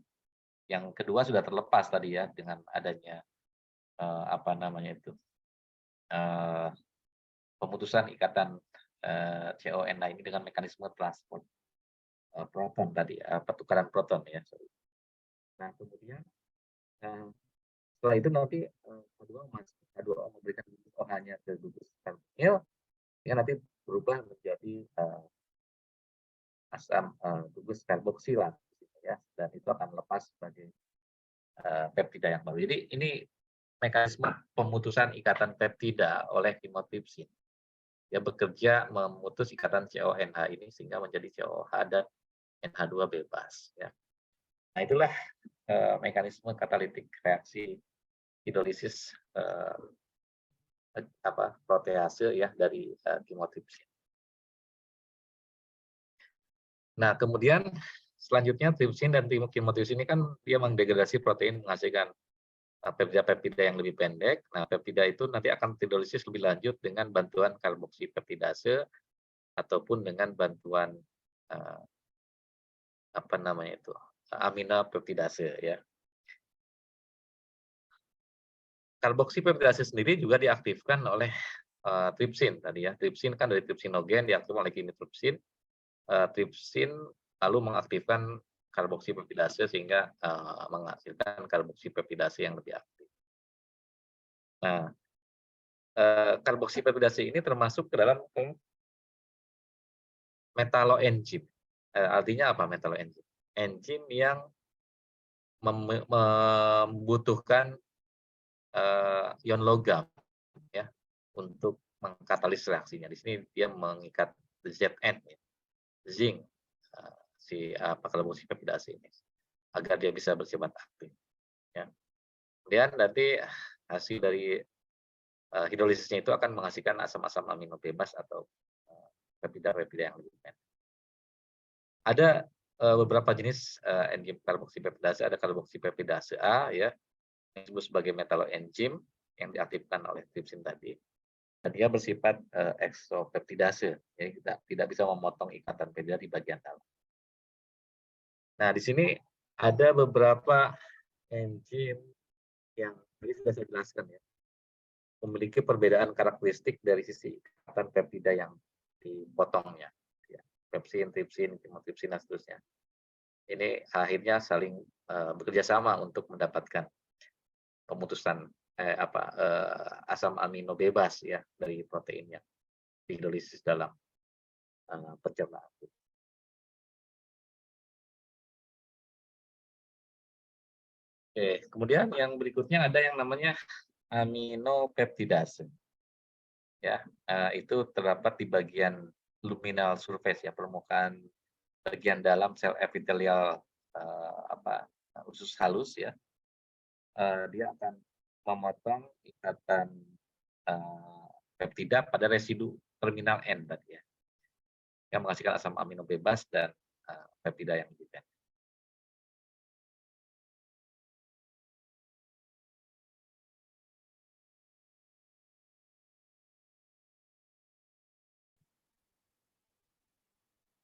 kedua sudah terlepas tadi ya dengan adanya apa namanya itu pemutusan ikatan CONH ini dengan mekanisme transport proton tadi, pertukaran proton ya. Nah kemudian setelah itu nanti H2O memberikan OH-nya ke gugus karbonil, ya nanti berubah menjadi asam gugus karboksilat, gitu ya, dan itu akan lepas sebagai peptida yang baru. Jadi ini mekanisme pemutusan ikatan peptida oleh chymotrypsin. Dia bekerja memutus ikatan CONH ini sehingga menjadi COH dan NH2 bebas. Ya. Nah itulah mekanisme katalitik reaksi hidrolisis protease ya dari chymotrypsin. Nah kemudian selanjutnya tripsin dan chymotrypsin ini kan dia mendegradasi protein menghasilkan peptida-peptida yang lebih pendek. Nah, peptida itu nanti akan hidrolisis lebih lanjut dengan bantuan karboksipeptidase ataupun dengan bantuan apa namanya itu aminopeptidase ya. Karboksipeptidase sendiri juga diaktifkan oleh tripsin tadi ya. Tripsin kan dari tripsinogen diaktifkan oleh chymotrypsin. Tripsin lalu mengaktifkan karboksipeptidase sehingga menghasilkan karboksipeptidase yang lebih aktif. Nah, karboksipeptidase ini termasuk ke dalam metaloenzim. Artinya apa metaloenzim? Enzim yang membutuhkan ion logam ya untuk mengkatalis reaksinya. Di sini dia mengikat Zn ya, zinc si karboksipeptidase ini agar dia bisa bersifat aktif. Ya. Kemudian nanti hasil dari hidrolisisnya itu akan menghasilkan asam-asam amino bebas atau peptida-peptida yang lebih pendek. Ada beberapa jenis enzim karboksipeptidase, ada karboksipeptidase A ya, yang disebut sebagai metaloenzim yang diaktifkan oleh tripsin tadi. Dan dia bersifat eksopeptidase, ya, tidak bisa memotong ikatan peptida di bagian dalam. Nah, di sini ada beberapa enzim yang tadi sudah saya jelaskan ya, memiliki perbedaan karakteristik dari sisi ikatan peptida yang dipotongnya. Ya. Pepsin, tripsin, chymotrypsin, dan seterusnya. Ini akhirnya saling bekerja sama untuk mendapatkan pemutusan asam amino bebas ya dari protein yang dihidrolisis dalam pencernaan. Oke, kemudian yang berikutnya ada yang namanya aminopeptidase. Ya, itu terdapat di bagian luminal surface ya, permukaan bagian dalam sel epitelial usus halus ya. Dia akan memotong ikatan peptida pada residu terminal N tadi ya, yang menghasilkan asam amino bebas dan peptida yang lebih pendek.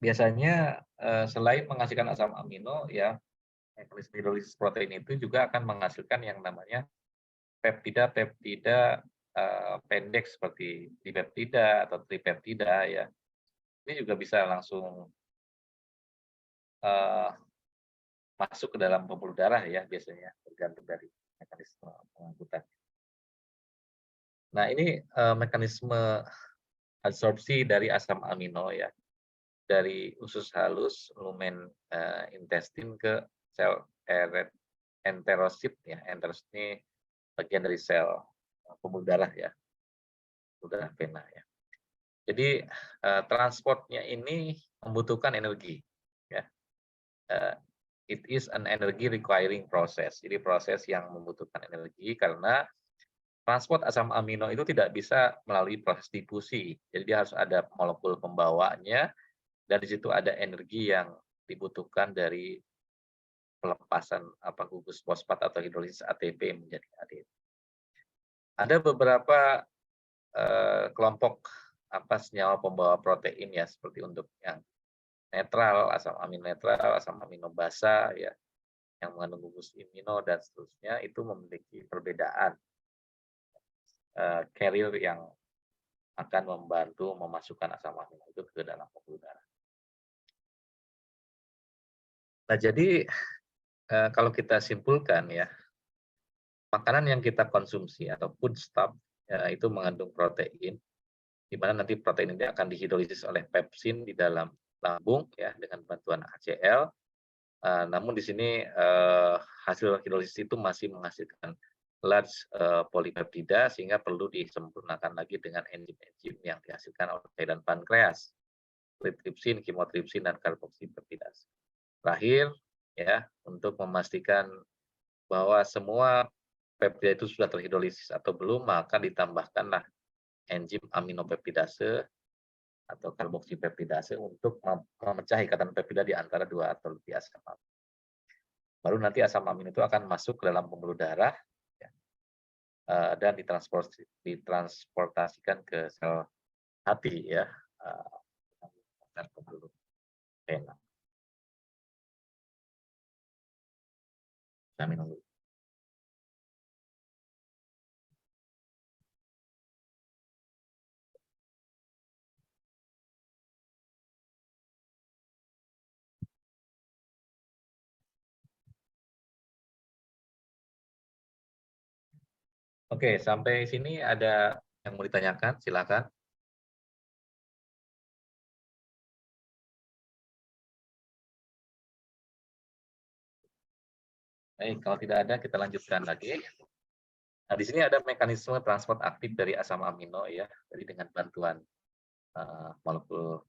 Biasanya selain menghasilkan asam amino ya, mekanisme hidrolisis protein itu juga akan menghasilkan yang namanya peptida-peptida pendek seperti dipeptida atau tripeptida ya. Ini juga bisa langsung masuk ke dalam pembuluh darah ya biasanya, tergantung dari mekanisme pengangkutan. Nah, ini mekanisme absorpsi dari asam amino ya, dari usus halus lumen intestin ke sel enterosit ya. Enterosit ini bagian dari sel pembuluh darah ya, pembuluh darah vena ya. Jadi transportnya ini membutuhkan energi ya. It is an energy requiring process. Jadi proses yang membutuhkan energi karena transport asam amino itu tidak bisa melalui proses difusi. Jadi dia harus ada molekul pembawanya dan di situ ada energi yang dibutuhkan dari pelepasan gugus fosfat atau hidrolisis ATP menjadi ADP. Ada beberapa kelompok senyawa pembawa protein ya, seperti untuk yang netral, asam amino basa ya, yang mengandung gugus amino dan seterusnya itu memiliki perbedaan carrier yang akan membantu memasukkan asam amino itu ke dalam pembuluh darah. Nah, jadi kalau kita simpulkan ya, makanan yang kita konsumsi atau foodstuff itu mengandung protein, di mana nanti protein ini akan dihidrolisis oleh pepsin di dalam lambung ya dengan bantuan HCl. Namun di sini hasil hidrolisis itu masih menghasilkan large polipeptida sehingga perlu disempurnakan lagi dengan enzim-enzim yang dihasilkan oleh cairan pankreas, tripsin, kimotripsin, dan karboksipeptidase. Terakhir, ya, untuk memastikan bahwa semua peptida itu sudah terhidrolisis atau belum, maka ditambahkanlah enzim aminopeptidase atau karboksipeptidase untuk memecah ikatan peptida di antara dua atau lebih asam amino. Baru nanti asam amino itu akan masuk ke dalam pembuluh darah ya, dan ditransportasikan ke sel hati ya, dan pembuluh vena. Minum dulu. Oke, sampai sini ada yang mau ditanyakan? Silakan. Baik, kalau tidak ada kita lanjutkan lagi. Nah, di sini ada mekanisme transport aktif dari asam amino ya. Jadi dengan bantuan molekul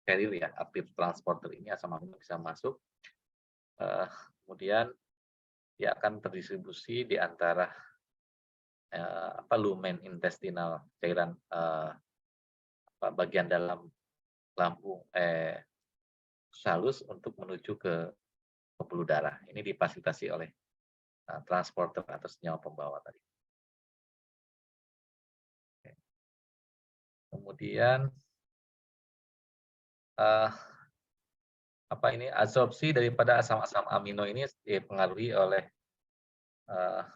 carrier ya, aktif transporter ini asam amino bisa masuk. Kemudian dia akan terdistribusi di antara lumen intestinal, cairan bagian dalam lambung halus untuk menuju ke pembuluh darah. Ini difasilitasi oleh transporter atau senyawa pembawa tadi. Kemudian absorpsi daripada asam-asam amino ini dipengaruhi oleh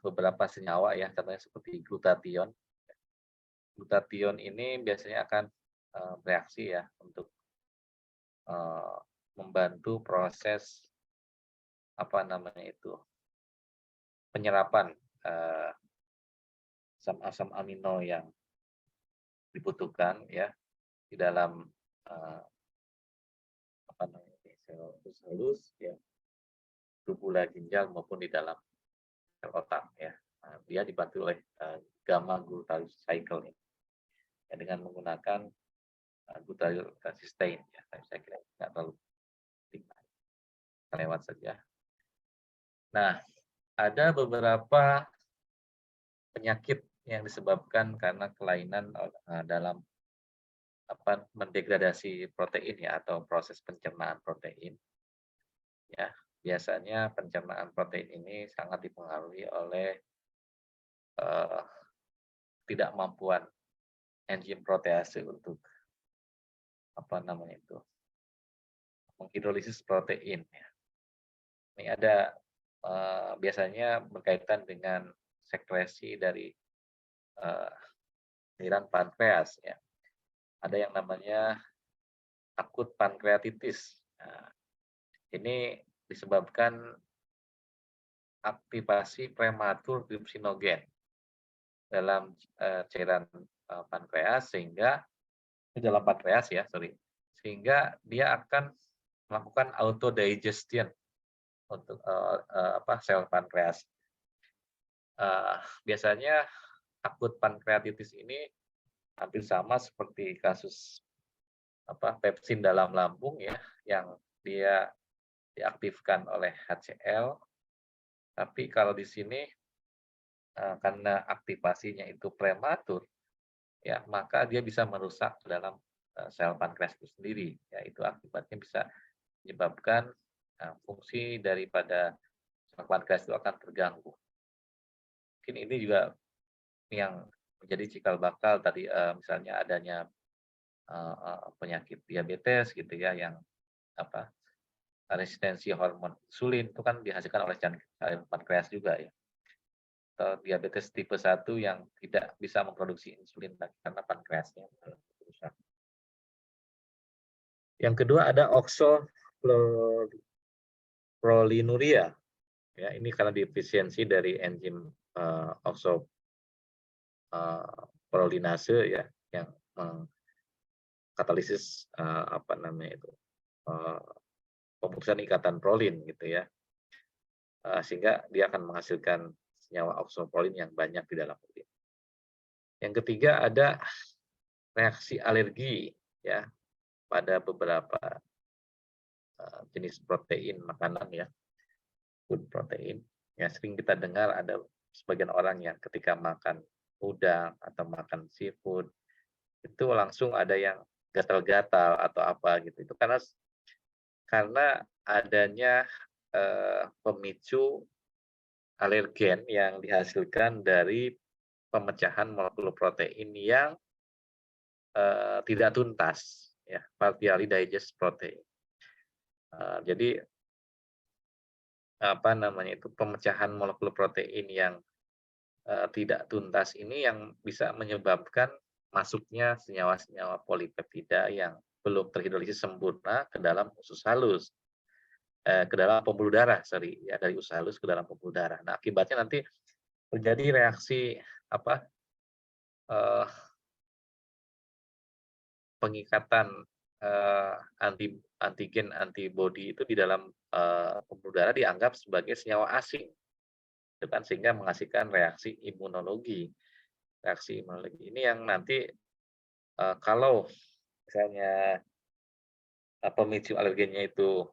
beberapa senyawa ya, contohnya seperti glutathione. Glutathione ini biasanya akan bereaksi ya untuk membantu proses penyerapan asam-asam amino yang dibutuhkan ya di dalam sel halus ya, tubula ginjal maupun di dalam sel otak ya. Nah, dia dibantu oleh gamma glutathione cycle ini ya, dengan menggunakan glutathione cysteine ya. Saya kira nggak terlalu penting, kita lewat saja. Nah, ada beberapa penyakit yang disebabkan karena kelainan dalam mendegradasi protein ya, atau proses pencernaan protein ya. Biasanya pencernaan protein ini sangat dipengaruhi oleh ketidakmampuan enzim protease untuk menghidrolisis protein ya. Ini ada biasanya berkaitan dengan sekresi dari cairan pankreas ya. Ada yang namanya akut pankreatitis. Nah, ini disebabkan aktivasi prematur trypsinogen dalam cairan pankreas sehingga dia akan melakukan autodigestion untuk sel pankreas. Biasanya akut pankreatitis ini hampir sama seperti kasus pepsin dalam lambung ya, yang dia diaktifkan oleh HCl. Tapi kalau di sini karena aktivasinya itu prematur ya, maka dia bisa merusak dalam sel pankreas itu sendiri ya. Itu akibatnya bisa menyebabkan fungsi daripada sel pankreas itu akan terganggu. Mungkin ini juga yang menjadi cikal bakal tadi, misalnya adanya penyakit diabetes gitu ya, yang apa, resistensi hormon insulin itu kan dihasilkan oleh cairan pankreas juga ya. Atau diabetes tipe 1 yang tidak bisa memproduksi insulin lagi karena pankreasnya rusak. Yang kedua ada oksoflorinuria, ya ini karena defisiensi dari enzim oksofrolinase ya, yang mengkatalisis apa namanya itu, pemupusaan ikatan prolin gitu ya, sehingga dia akan menghasilkan senyawa oksofrolin yang banyak di dalam urin. Yang ketiga ada reaksi alergi ya pada beberapa jenis protein makanan ya, food protein. Ya sering kita dengar ada sebagian orang yang ketika makan udang atau makan seafood itu langsung ada yang gatal-gatal atau apa gitu. Itu karena adanya pemicu alergen yang dihasilkan dari pemecahan molekul protein yang tidak tuntas, ya, partially digest protein. Jadi apa namanya itu, pemecahan molekul protein yang tidak tuntas ini yang bisa menyebabkan masuknya senyawa-senyawa polipeptida yang belum terhidrolisis sempurna ke dalam usus halus, ke dalam pembuluh darah, sorry, ya dari usus halus ke dalam pembuluh darah. Nah, akibatnya nanti terjadi reaksi apa, eee, pengikatan, antigen antibodi itu di dalam, pembuluh darah dianggap sebagai senyawa asing, gitu kan, sehingga menghasilkan reaksi imunologi. Reaksi imunologi ini yang nanti, kalau misalnya, pemicu alergennya itu,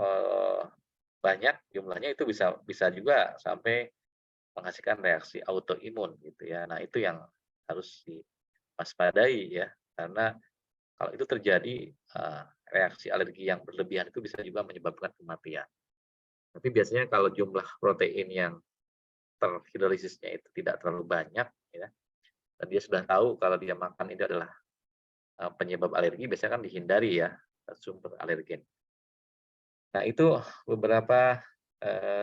eee, banyak jumlahnya itu bisa bisa juga sampai menghasilkan reaksi autoimun gitu ya. Nah itu yang harus diwaspadai ya, karena kalau itu terjadi, reaksi alergi yang berlebihan itu bisa juga menyebabkan kematian. Tapi biasanya kalau jumlah protein yang terhidrolisisnya itu tidak terlalu banyak ya, dan dia sudah tahu kalau dia makan itu adalah, penyebab alergi, biasanya kan dihindari ya, sumber alergen. Nah itu beberapa,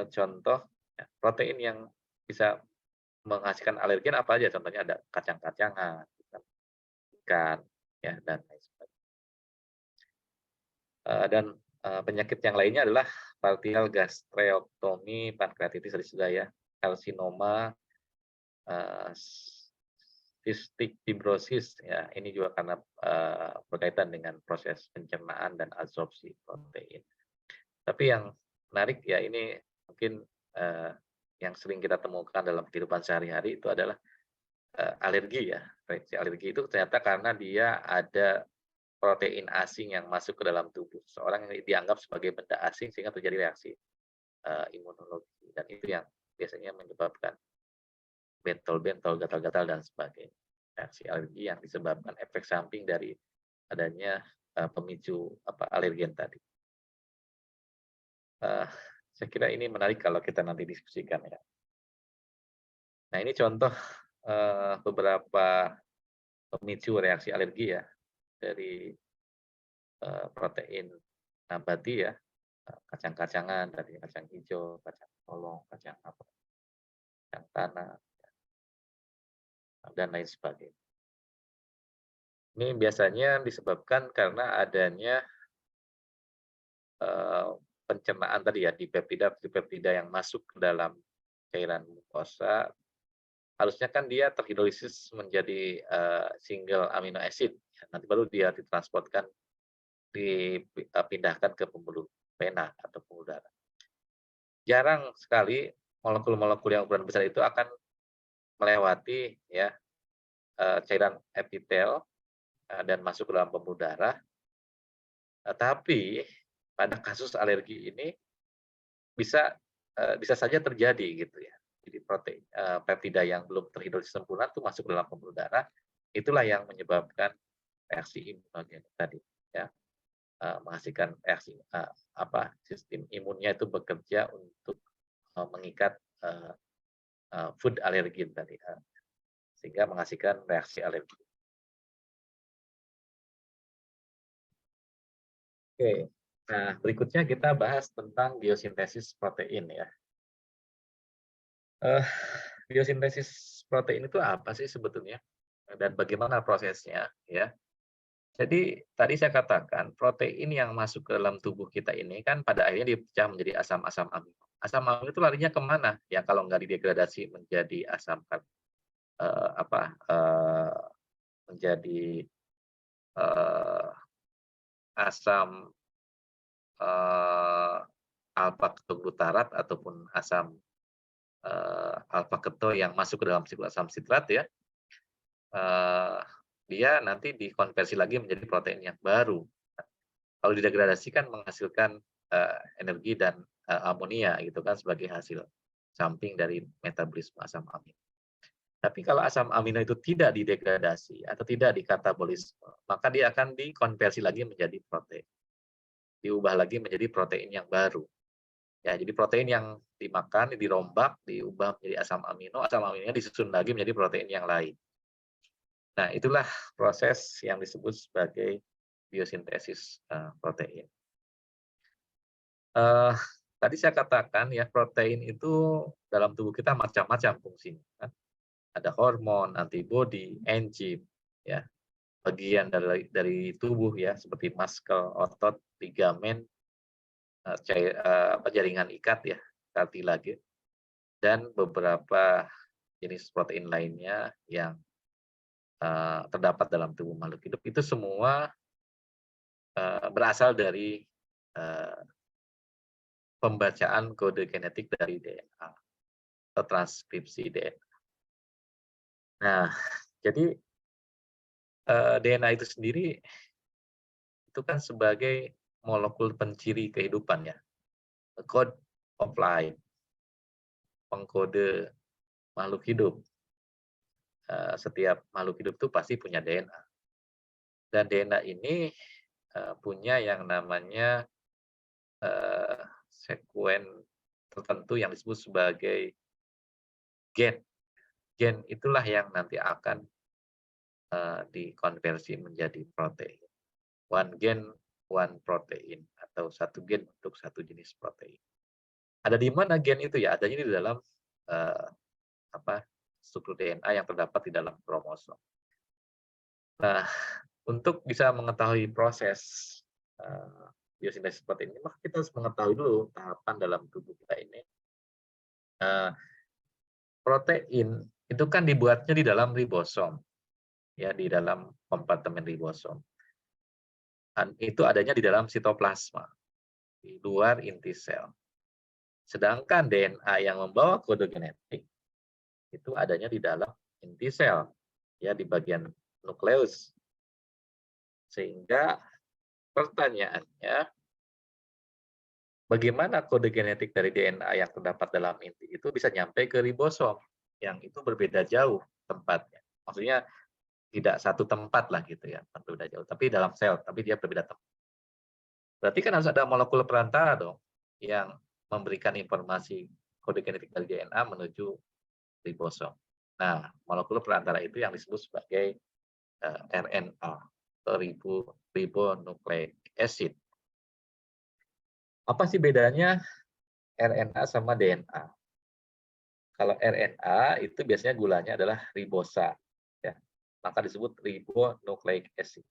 contoh ya, protein yang bisa menghasilkan alergen apa aja, contohnya ada kacang-kacangan, ikan, ya, dan lain sebagainya. Dan, penyakit yang lainnya adalah partial gastrectomy pankreatitis tadi sudah ya, karsinoma, eee, cystic fibrosis ya, ini juga karena, berkaitan dengan proses pencernaan dan absorpsi protein. Tapi yang menarik ya ini mungkin, eee, yang sering kita temukan dalam kehidupan sehari-hari itu adalah, alergi ya. Reaksi alergi itu ternyata karena dia ada protein asing yang masuk ke dalam tubuh seseorang yang dianggap sebagai benda asing sehingga terjadi reaksi, imunologi dan itu yang biasanya menyebabkan bentol-bentol, gatal-gatal dan sebagainya. Reaksi alergi yang disebabkan efek samping dari adanya, pemicu apa, alergen tadi. Eee, saya kira ini menarik kalau kita nanti diskusikan ya. Nah ini contoh, beberapa pemicu reaksi alergi ya dari, protein nabati ya, kacang-kacangan, dari kacang hijau, kacang polong, kacang apa, kacang tanah, dan lain sebagainya. Ini biasanya disebabkan karena adanya, eee, pencernaan tadi ya, dipeptida yang masuk ke dalam cairan mukosa, harusnya kan dia terhidrolisis menjadi, single amino acid, ya, nanti baru dia ditransportkan, dipindahkan ke pembuluh vena atau pembuluh darah. Jarang sekali molekul-molekul yang ukuran besar itu akan melewati ya, cairan epitel, dan masuk ke dalam pembuluh darah, tapi pada kasus alergi ini bisa, bisa saja terjadi gitu ya. Jadi peptida yang belum terhidrolisis sempurna itu masuk ke dalam pembuluh darah, itulah yang menyebabkan reaksi imunogen tadi ya, menghasilkan reaksi, apa, sistem imunnya itu bekerja untuk, mengikat, eee food allergen tadi, sehingga menghasilkan reaksi alergi. Oke. Nah, berikutnya kita bahas tentang biosintesis protein ya. Eh, Biosintesis protein itu apa sih sebetulnya? Dan bagaimana prosesnya ya? Jadi tadi saya katakan protein yang masuk ke dalam tubuh kita ini kan pada akhirnya dipecah menjadi asam-asam amino. Asam amino itu larinya kemana? Ya kalau nggak didegradasi menjadi apa, menjadi eh, asam alfa ketoglutarate ataupun asam alfa keto yang masuk ke dalam siklus asam sitrat ya, eh, dia nanti dikonversi lagi menjadi protein yang baru. Kalau didegradasi kan menghasilkan energi dan amonia gitu kan sebagai hasil samping dari metabolisme asam amino. Tapi kalau asam amino itu tidak didegradasi atau tidak dikatabolisme, maka dia akan dikonversi lagi menjadi protein. Diubah lagi menjadi protein yang baru. Ya, jadi protein yang dimakan, dirombak, diubah menjadi asam aminonya disusun lagi menjadi protein yang lain. Nah, itulah proses yang disebut sebagai biosintesis protein. Tadi saya katakan ya protein itu dalam tubuh kita macam-macam fungsinya. Kan? Ada hormon, antibodi, enzim, ya bagian dari tubuh ya seperti muscle, otot, ligamen, jaringan ikat ya, kartilage, dan beberapa jenis protein lainnya yang terdapat dalam tubuh makhluk hidup itu semua berasal dari pembacaan kode genetik dari DNA atau transkripsi DNA. Nah, jadi DNA itu sendiri itu kan sebagai molekul penciri kehidupan ya, a code of life, pengkode makhluk hidup. Setiap makhluk hidup itu pasti punya DNA. Dan DNA ini punya yang namanya sekuen tertentu yang disebut sebagai gen. Gen itulah yang nanti akan dikonversi menjadi protein. One gen, one protein, atau satu gen untuk satu jenis protein. Ada di mana gen itu ya? Adanya di dalam struktur DNA yang terdapat di dalam kromosom. Nah, untuk bisa mengetahui proses biosintesis protein ini, maka kita harus mengetahui dulu tahapan dalam tubuh kita ini. Protein itu kan dibuatnya di dalam ribosom, ya di dalam kompartemen ribosom. Dan itu adanya di dalam sitoplasma, di luar inti sel. Sedangkan DNA yang membawa kode genetik itu adanya di dalam inti sel, ya di bagian nukleus. Sehingga pertanyaannya, bagaimana kode genetik dari DNA yang terdapat dalam inti itu bisa nyampe ke ribosom, yang itu berbeda jauh tempatnya. Maksudnya tidak satu tempat lah gitu ya, berbeda jauh. Tapi dalam sel, tapi dia berbeda tempat. Berarti kan harus ada molekul perantara dong, yang memberikan informasi kode genetik dari DNA menuju ribosom. Nah, molekul perantara itu yang disebut sebagai RNA atau ribonucleic acid. Apa sih bedanya RNA sama DNA? Kalau RNA itu biasanya gulanya adalah ribosa, ya. Maka disebut ribonucleic acid.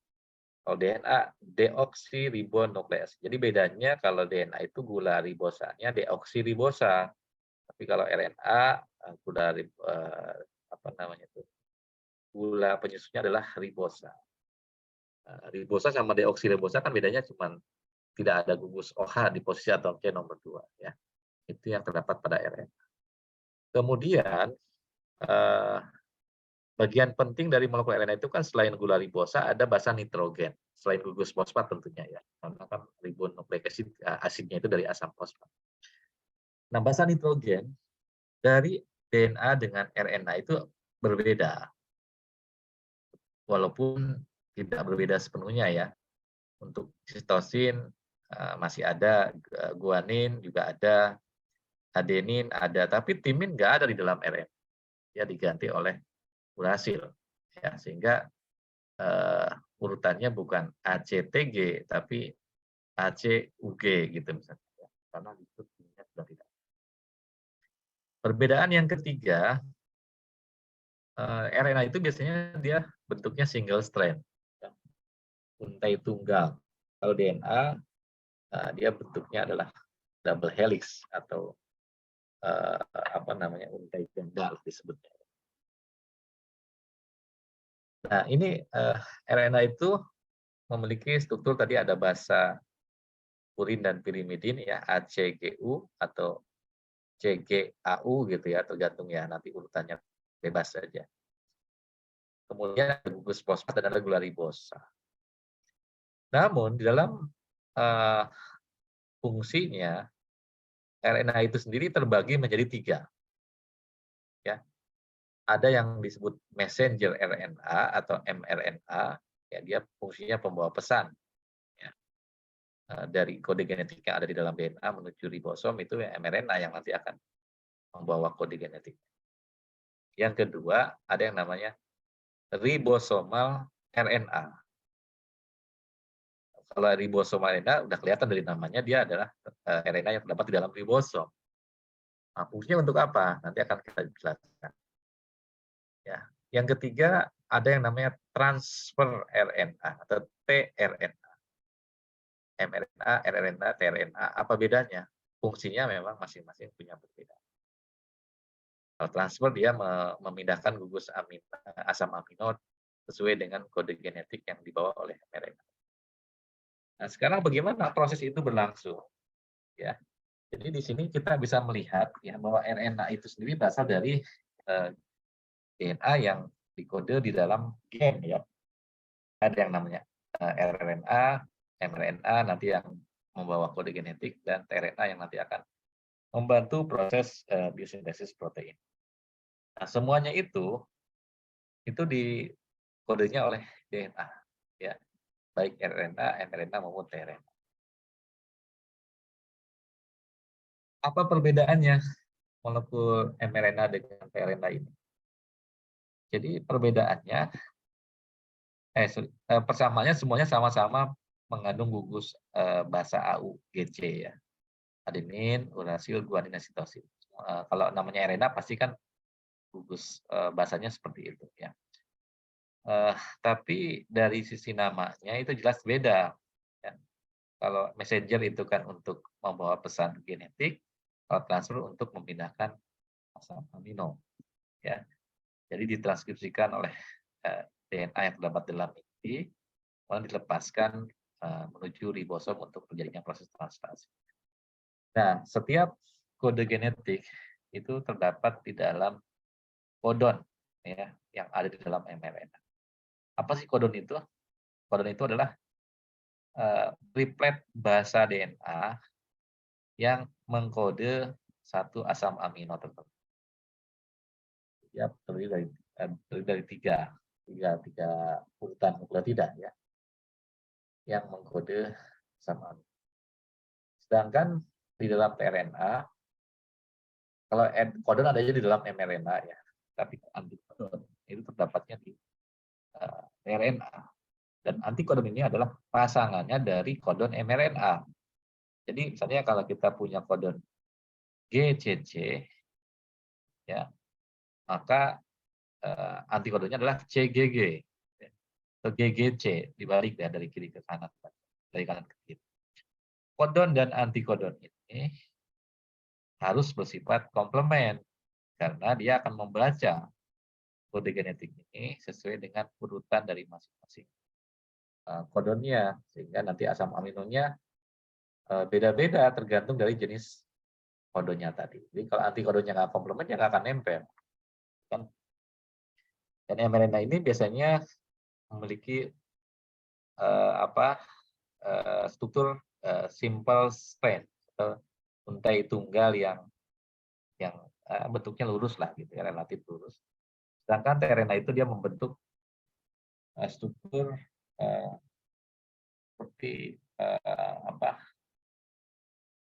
Kalau DNA deoksiribonucleic acid. Jadi bedanya kalau DNA itu gula ribosanya deoksiribosa. Tapi kalau RNA gula gula penyusunnya adalah ribosa. Ribosa sama deoksiribosa kan bedanya cuma tidak ada gugus OH di posisi atom C nomor 2 ya. Itu yang terdapat pada RNA. Kemudian bagian penting dari molekul RNA itu kan selain gula ribosa ada basa nitrogen, selain gugus fosfat tentunya ya. Karena kan ribonucleic acid asidnya itu dari asam fosfat. Nah, basa nitrogen dari DNA dengan RNA itu berbeda. Walaupun tidak berbeda sepenuhnya ya. Untuk sitosin masih ada, guanin juga ada, adenin ada, tapi timin nggak ada di dalam RNA. Ya diganti oleh urasil. Ya, sehingga urutannya bukan ACTG tapi ACUG gitu misalnya, ya. Karena itu sudah tidak. Perbedaan yang ketiga, RNA itu biasanya dia bentuknya single strand, ya, untai tunggal. Kalau DNA, dia bentuknya adalah double helix atau apa namanya, untai tunggal disebutnya. Nah, ini RNA itu memiliki struktur tadi ada basa purin dan pirimidin ya, ACGU atau CGAU gitu ya, tergantung ya nanti urutannya bebas saja. Kemudian ada gugus fosfat dan ada gula ribosa. Namun di dalam fungsinya RNA itu sendiri terbagi menjadi 3. Ya. Ada yang disebut messenger RNA atau mRNA, ya dia fungsinya pembawa pesan. Ya. Dari kode genetik yang ada di dalam DNA menuju ribosom itu ya mRNA yang nanti akan membawa kode genetik. Yang kedua, ada yang namanya ribosomal RNA. Kalau ribosomal RNA udah kelihatan dari namanya, dia adalah RNA yang terdapat di dalam ribosom. Nah, fungsinya untuk apa? Nanti akan kita jelaskan. Ya. Yang ketiga, ada yang namanya transfer RNA atau tRNA. mRNA, rRNA, tRNA. Apa bedanya? Fungsinya memang masing-masing punya berbeda. Kalau transfer dia memindahkan gugus asam amino sesuai dengan kode genetik yang dibawa oleh mRNA. Nah, sekarang bagaimana proses itu berlangsung? Ya, jadi di sini kita bisa melihat ya bahwa RNA itu sendiri berasal dari DNA yang dikode di dalam gen ya. Ada yang namanya rRNA, mRNA nanti yang membawa kode genetik dan tRNA yang nanti akan membantu proses biosintesis protein. Nah, semuanya itu di kodenya oleh DNA ya, baik rRNA, mRNA maupun tRNA. Apa perbedaannya molekul mRNA dengan tRNA ini? Jadi perbedaannya, persamaannya semuanya sama-sama mengandung gugus basa AU, GC ya, adenin, urasil, guanin, dan sitosin. Kalau namanya RNA pasti kan gugus basanya seperti itu ya. Tapi dari sisi namanya itu jelas beda. Ya. Kalau messenger itu kan untuk membawa pesan genetik, kalau transfer untuk memindahkan asam amino. Ya. Jadi ditranskripsikan oleh DNA yang terdapat dalam inti, kemudian dilepaskan menuju ribosom untuk terjadinya proses translasi. Nah, setiap kode genetik itu terdapat di dalam kodon ya, yang ada di dalam mRNA. Apa sih kodon itu? Kodon itu adalah triplet bahasa DNA yang mengkode satu asam amino tertentu. Ya, terdiri dari tiga urutan nukleotida ya, yang mengkode asam amino. Sedangkan di dalam tRNA, kalau kodon adanya di dalam mRNA ya, tapi antikodon itu terdapatnya di RNA. Dan antikodon ini adalah pasangannya dari kodon mRNA. Jadi misalnya kalau kita punya kodon GCC, ya, maka antikodonnya adalah CGG atau GGC, dibalik ya dari kiri ke kanan, dari kanan ke kiri. Kodon dan antikodon ini harus bersifat komplement karena dia akan membaca kode genetik ini sesuai dengan urutan dari masing-masing kodonnya, sehingga nanti asam aminonya beda-beda tergantung dari jenis kodonnya tadi. Jadi kalau antikodonnya nggak komplement ya nggak akan nempel. Kan? Dan mRNA ini biasanya memiliki struktur simple strand atau untai tunggal yang bentuknya lurus lah gitu ya, relatif lurus. Sedangkan tRNA itu dia membentuk struktur seperti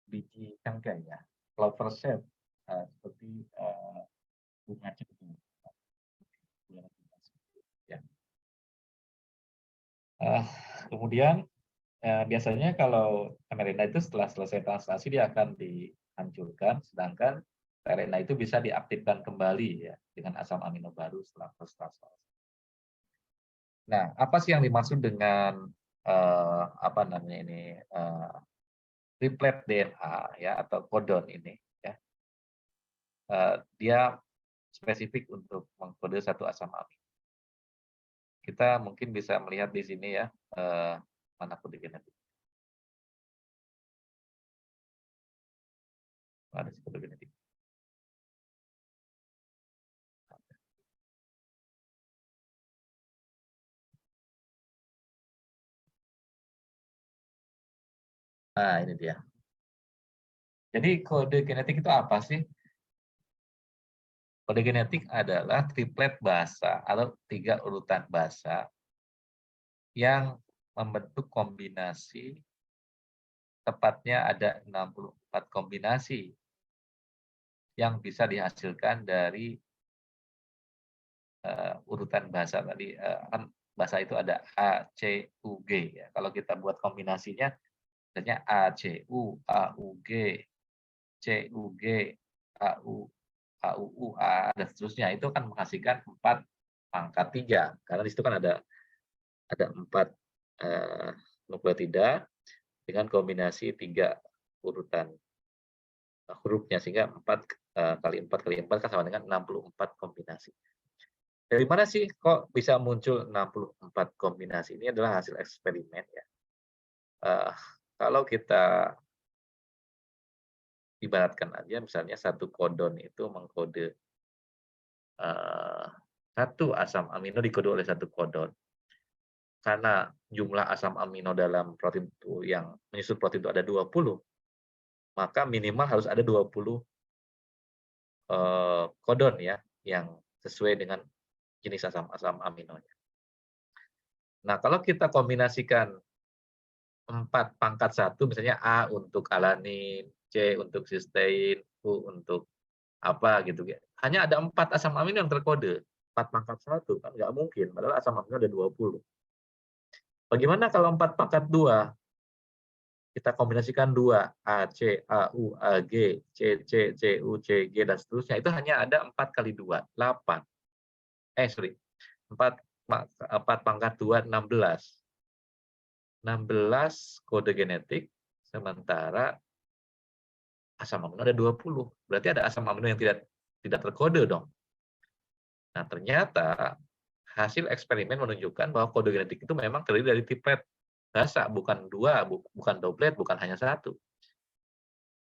biji cengkeh ya, clover shape, seperti bunga cengkeh. Ya. Kemudian Biasanya kalau mRNA itu setelah selesai translasi dia akan dihancurkan, sedangkan RNA itu bisa diaktifkan kembali ya dengan asam amino baru setelah proses translasi. Nah, apa sih yang dimaksud dengan apa namanya ini triplet DNA ya atau codon ini ya? Dia spesifik untuk mengkode satu asam amino. Kita mungkin bisa melihat di sini ya mana kode genetik. Ada kode genetik. Nah, ini dia. Jadi kode genetik itu apa sih? Kode genetik adalah triplet bahasa atau 3 urutan bahasa yang membentuk kombinasi, tepatnya ada 64 kombinasi yang bisa dihasilkan dari urutan bahasa tadi. Kan bahasa itu ada A, C, U, G ya. Kalau kita buat kombinasinya, misalnya A, C, U, A, U, G, C, U, G, A, U, A, U, U, A, dan seterusnya. Itu kan menghasilkan 4 pangkat 3. Karena di situ kan ada 4 nukleotida dengan kombinasi 3 urutan hurufnya, sehingga 4 kali 4 kali 4 kan sama dengan 64 kombinasi. Dari mana sih kok bisa muncul 64 kombinasi? Ini adalah hasil eksperimen ya. Kalau kita ibaratkan aja misalnya satu kodon itu mengkode satu asam amino dikode oleh satu kodon. Karena jumlah asam amino dalam protein itu yang menyusun protein itu ada 20, maka minimal harus ada 20 kodon ya yang sesuai dengan jenis asam aminonya. Nah, kalau kita kombinasikan 4 pangkat 1, misalnya A untuk alanin, C untuk sistein, U untuk apa gitu ya. Hanya ada 4 asam amino yang terkode, 4 pangkat 1 kan nggak mungkin, padahal asam amino ada 20. Bagaimana kalau 4 pangkat 2? Kita kombinasikan 2, A, C, A, U, A, G, C, C, C, U, C, G, dan seterusnya. Itu hanya ada 4 kali 2, 8. Sorry, 4 pangkat 2, 16. 16 kode genetik, sementara asam amino ada 20. Berarti ada asam amino yang tidak terkode dong. Nah, ternyata hasil eksperimen menunjukkan bahwa kode genetik itu memang terdiri dari triplet bahasa, bukan 2, bukan doublet, bukan hanya 1.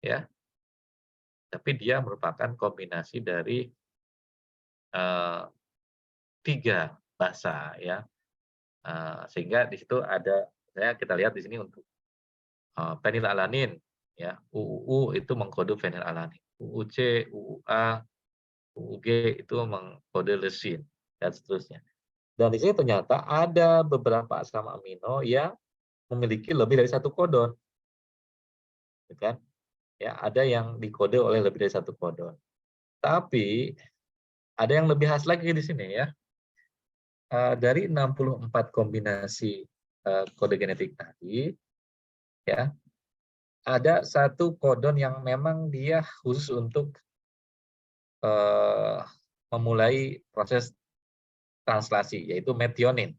Ya, tapi dia merupakan kombinasi dari 3 bahasa ya. Sehingga di situ ada, kita lihat di sini untuk fenilalanin ya, UUU itu mengkode fenilalanin, UUC, UUA, UUG itu mengkode leucin dan seterusnya. Dan di sini ternyata ada beberapa asam amino yang memiliki lebih dari satu kodon. Gitu kan? Ya, ada yang dikode oleh lebih dari satu kodon. Tapi ada yang lebih khas lagi di sini ya. Dari 64 kombinasi kode genetik tadi ya, ada satu kodon yang memang dia khusus untuk memulai proses translasi, yaitu metionin.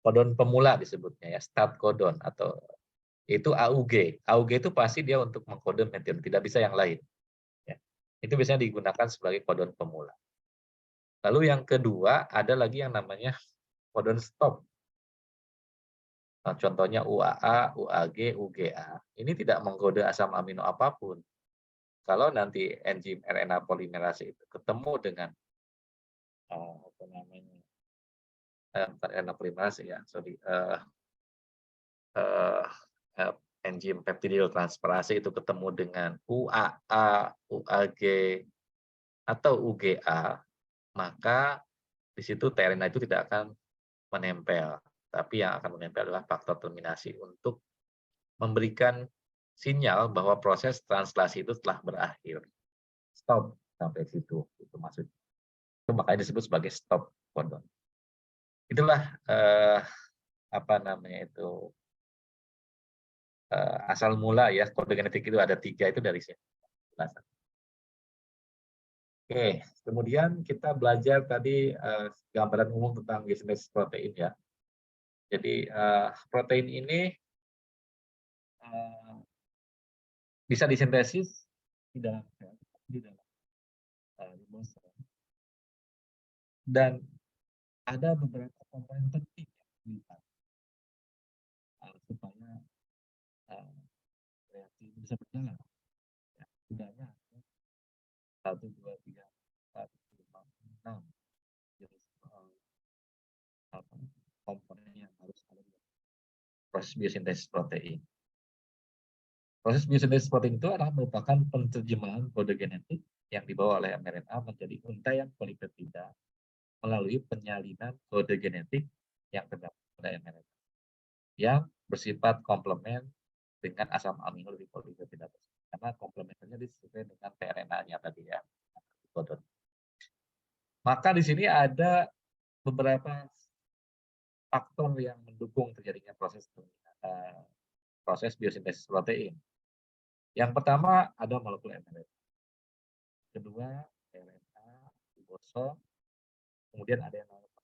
Kodon pemula disebutnya ya, start kodon, atau itu AUG. AUG itu pasti dia untuk mengkode metionin, tidak bisa yang lain. Ya. Itu biasanya digunakan sebagai kodon pemula. Lalu yang kedua, ada lagi yang namanya kodon stop. Nah, contohnya UAA, UAG, UGA. Ini tidak mengkode asam amino apapun. Kalau nanti enzim RNA polimerase itu ketemu dengan apa namanya, bukan RNA polimerase ya, sorry, enzim peptidil transferase itu ketemu dengan UAA, UAG, atau UGA, maka di situ tRNA itu tidak akan menempel. Tapi yang akan menempel adalah faktor terminasi untuk memberikan sinyal bahwa proses translasi itu telah berakhir. Stop sampai situ, itu maksudnya. Itu makanya disebut sebagai stop codon. Itulah apa namanya itu asal mula ya kode genetik itu ada 3 itu dari sini. Oke, kemudian kita belajar tadi gambaran umum tentang sintesis protein ya. Jadi protein ini bisa disintesis di dalam sel, di dalam ribosom. Dan ada beberapa komponen penting yang dilihat supaya reaksi ini bisa berjalan. Ya, setidaknya 1, 2, 3, 4, 5, 6 jenis komponen yang harus ada di proses biosintesis protein. Proses biosintesis protein itu adalah merupakan penerjemahan kode genetik yang dibawa oleh mRNA menjadi untaian polipeptida melalui penyalinan kode genetik yang terdapat pada mRNA yang bersifat komplement dengan asam amino dari polipeptida tersebut. Karena komplementernya disesuaikan dengan tRNA-nya tadi ya. Maka di sini ada beberapa faktor yang mendukung terjadinya proses biosintesis protein. Yang pertama ada molekul mRNA. Kedua, RNA, ribosom. Kemudian ada yang namanya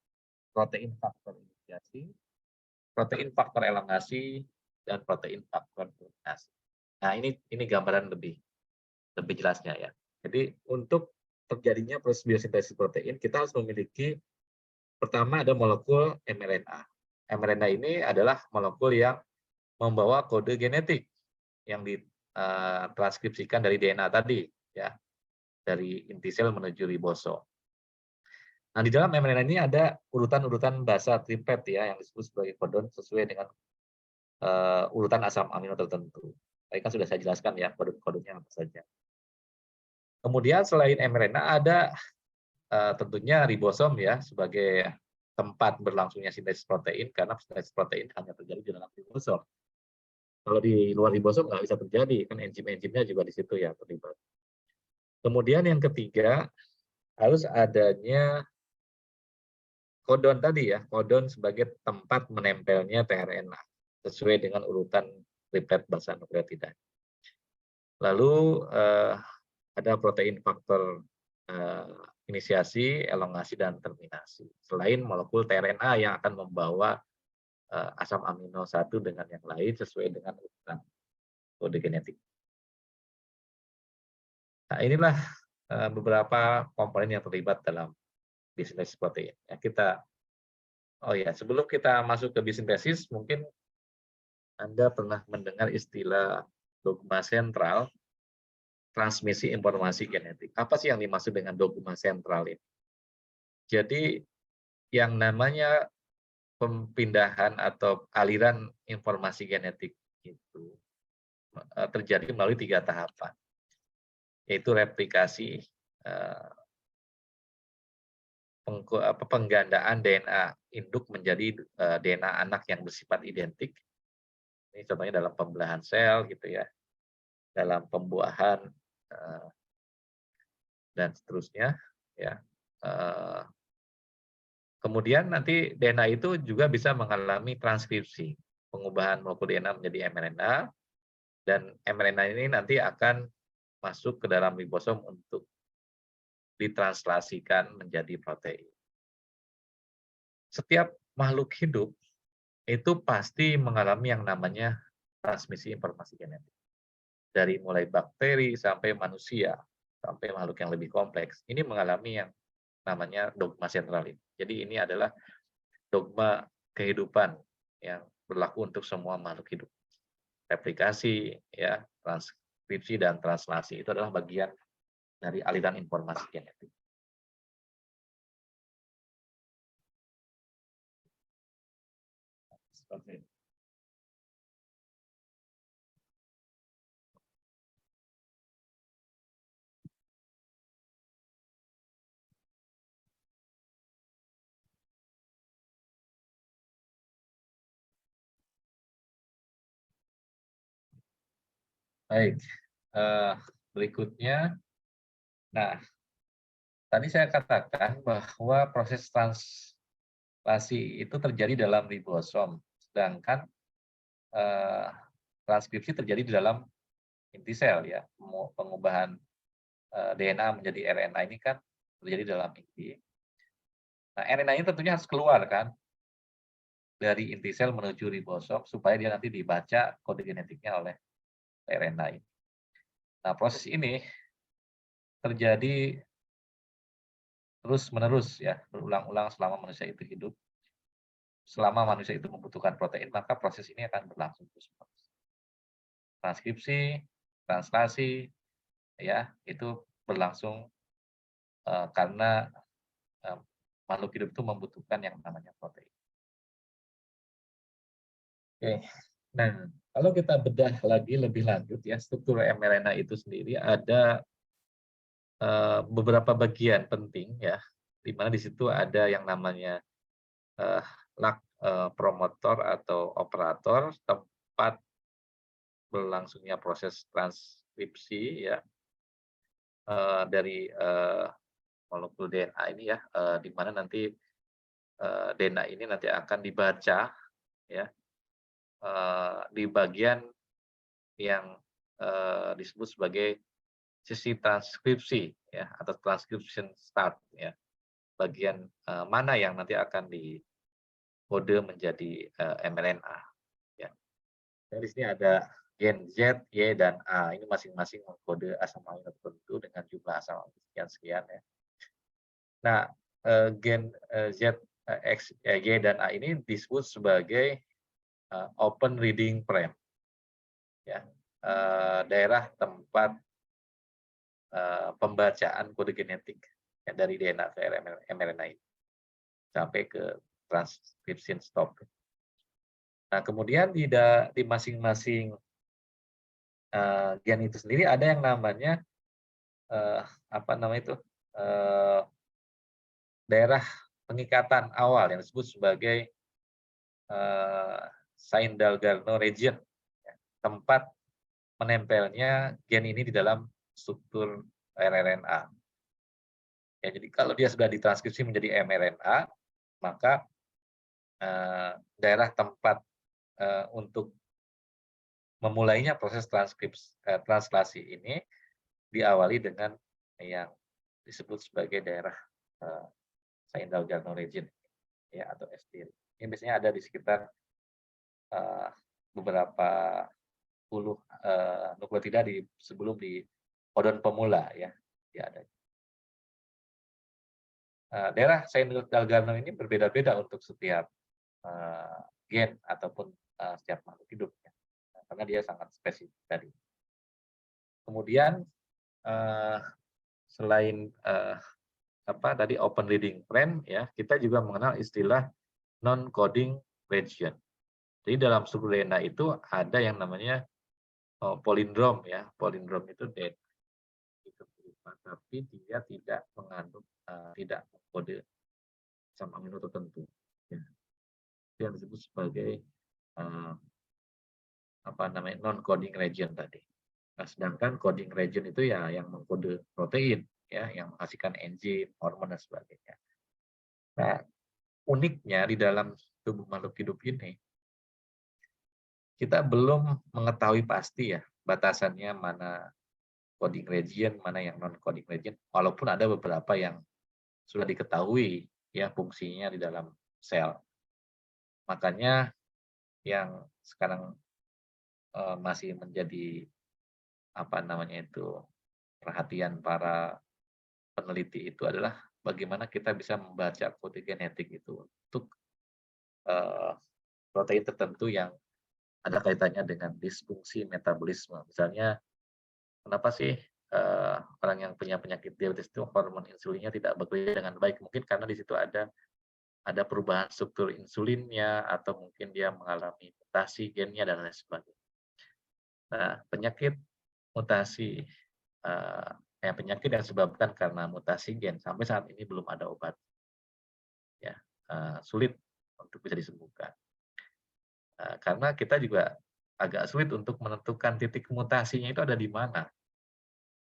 protein faktor inisiasi, protein faktor elongasi, dan protein faktor terminasi. Nah, ini gambaran lebih jelasnya ya. Jadi untuk terjadinya proses biosintesis protein, kita harus memiliki pertama ada molekul mRNA. mRNA ini adalah molekul yang membawa kode genetik yang ditranskripsikan dari DNA tadi ya, dari inti sel menuju ribosom. Nah, di dalam mRNA ini ada urutan-urutan basa triplet ya yang disebut sebagai kodon sesuai dengan urutan asam amino tertentu. Tadi kan sudah saya jelaskan ya kodon-kodonnya apa saja. Kemudian selain mRNA ada tentunya ribosom ya sebagai tempat berlangsungnya sintesis protein karena sintesis protein hanya terjadi di dalam ribosom. Kalau di luar ribosom nggak bisa terjadi, kan enzim-enzimnya juga di situ ya terlibat. Kemudian yang ketiga harus adanya kodon tadi ya, kodon sebagai tempat menempelnya tRNA sesuai dengan urutan triplet basa nukleotida. Lalu ada protein faktor inisiasi, elongasi, dan terminasi. Selain molekul tRNA yang akan membawa asam amino satu dengan yang lain sesuai dengan urutan kode genetik. Nah, inilah beberapa komponen yang terlibat dalam biosintesis protein. Ya, sebelum kita masuk ke biosintesis, mungkin Anda pernah mendengar istilah dogma sentral transmisi informasi genetik. Apa sih yang dimaksud dengan dogma sentral ini? Jadi yang namanya pemindahan atau aliran informasi genetik itu terjadi melalui 3 tahapan, yaitu replikasi, penggandaan DNA induk menjadi DNA anak yang bersifat identik. Ini contohnya dalam pembelahan sel gitu ya, dalam pembuahan dan seterusnya ya. Kemudian nanti DNA itu juga bisa mengalami transkripsi, pengubahan molekul DNA menjadi mRNA, dan mRNA ini nanti akan masuk ke dalam ribosom untuk ditranslasikan menjadi protein. Setiap makhluk hidup itu pasti mengalami yang namanya transmisi informasi genetik. Dari mulai bakteri sampai manusia, sampai makhluk yang lebih kompleks, ini mengalami yang namanya dogma sentral ini. Jadi ini adalah dogma kehidupan yang berlaku untuk semua makhluk hidup. Replikasi, ya, transkripsi dan translasi itu adalah bagian dari aliran informasi genetik. Seperti itu. Baik, berikutnya. Nah, tadi saya katakan bahwa proses translasi itu terjadi dalam ribosom, sedangkan transkripsi terjadi di dalam inti sel ya. Pengubahan DNA menjadi RNA ini kan terjadi dalam inti. Nah, RNA ini tentunya harus keluar kan dari inti sel menuju ribosom supaya dia nanti dibaca kode genetiknya oleh RNA ini. Nah, proses ini terjadi terus-menerus ya, berulang-ulang selama manusia itu hidup. Selama manusia itu membutuhkan protein, maka proses ini akan berlangsung terus-menerus. Transkripsi, translasi, ya itu berlangsung karena makhluk hidup itu membutuhkan yang namanya protein. Oke, nah kalau kita bedah lagi lebih lanjut ya, struktur mRNA itu sendiri ada beberapa bagian penting ya, di mana di situ ada yang namanya promotor atau operator, tempat berlangsungnya proses transkripsi ya dari molekul DNA ini ya, di mana nanti DNA ini nanti akan dibaca ya di bagian yang disebut sebagai sisi transkripsi ya atau transcription start ya, bagian mana yang nanti akan dikode menjadi mRNA ya. Dan di sini ada gen Z, Y, dan A. Ini masing-masing mengkode asam amino tertentu dengan jumlah asam amino sekian-sekian ya. Nah, gen Z, X, Y, dan A ini disebut sebagai open reading frame. Ya, daerah tempat pembacaan kode genetik ya, dari DNA ke mRNA ini sampai ke transcription stop. Nah, kemudian di masing-masing gen itu sendiri ada yang namanya apa namanya itu daerah pengikatan awal yang disebut sebagai Saindel-Garneau region, ya, tempat menempelnya gen ini di dalam struktur rRNA. Ya, jadi kalau dia sudah ditranskripsi menjadi mRNA, maka daerah tempat untuk memulainya proses translasi ini diawali dengan yang disebut sebagai daerah Saindel-Garneau region ya atau SDR. Ini biasanya ada di sekitar beberapa puluh nukleotida sebelum di kodon pemula ya. Ada. Daerah Saindel-Garneau ini berbeda-beda untuk setiap gen ataupun setiap makhluk hidup ya. Karena dia sangat spesifik tadi. Kemudian selain tadi open reading frame ya, kita juga mengenal istilah non coding region. Jadi dalam struktur DNA itu ada yang namanya polindrom ya. Polindrom itu DNA tapi dia tidak mengandung tidak kode asam amino tertentu. Ya. Itu yang disebut sebagai non coding region tadi. Nah, sedangkan coding region itu ya yang mengkode protein ya, yang menghasilkan enzim, hormon dan sebagainya. Nah, uniknya di dalam tubuh makhluk hidup ini kita belum mengetahui pasti ya batasannya mana coding region, mana yang non coding region, walaupun ada beberapa yang sudah diketahui ya fungsinya di dalam sel. Makanya yang sekarang masih menjadi perhatian para peneliti itu adalah bagaimana kita bisa membaca kode genetik itu untuk protein tertentu yang ada kaitannya dengan disfungsi metabolisme. Misalnya, kenapa sih orang yang punya penyakit diabetes itu hormon insulinnya tidak bekerja dengan baik? Mungkin karena di situ ada perubahan struktur insulinnya atau mungkin dia mengalami mutasi gennya dan lain sebagainya. Nah, penyakit mutasi penyakit yang disebabkan karena mutasi gen sampai saat ini belum ada obat. Ya, sulit untuk bisa disembuhkan. Karena kita juga agak sulit untuk menentukan titik mutasinya itu ada di mana.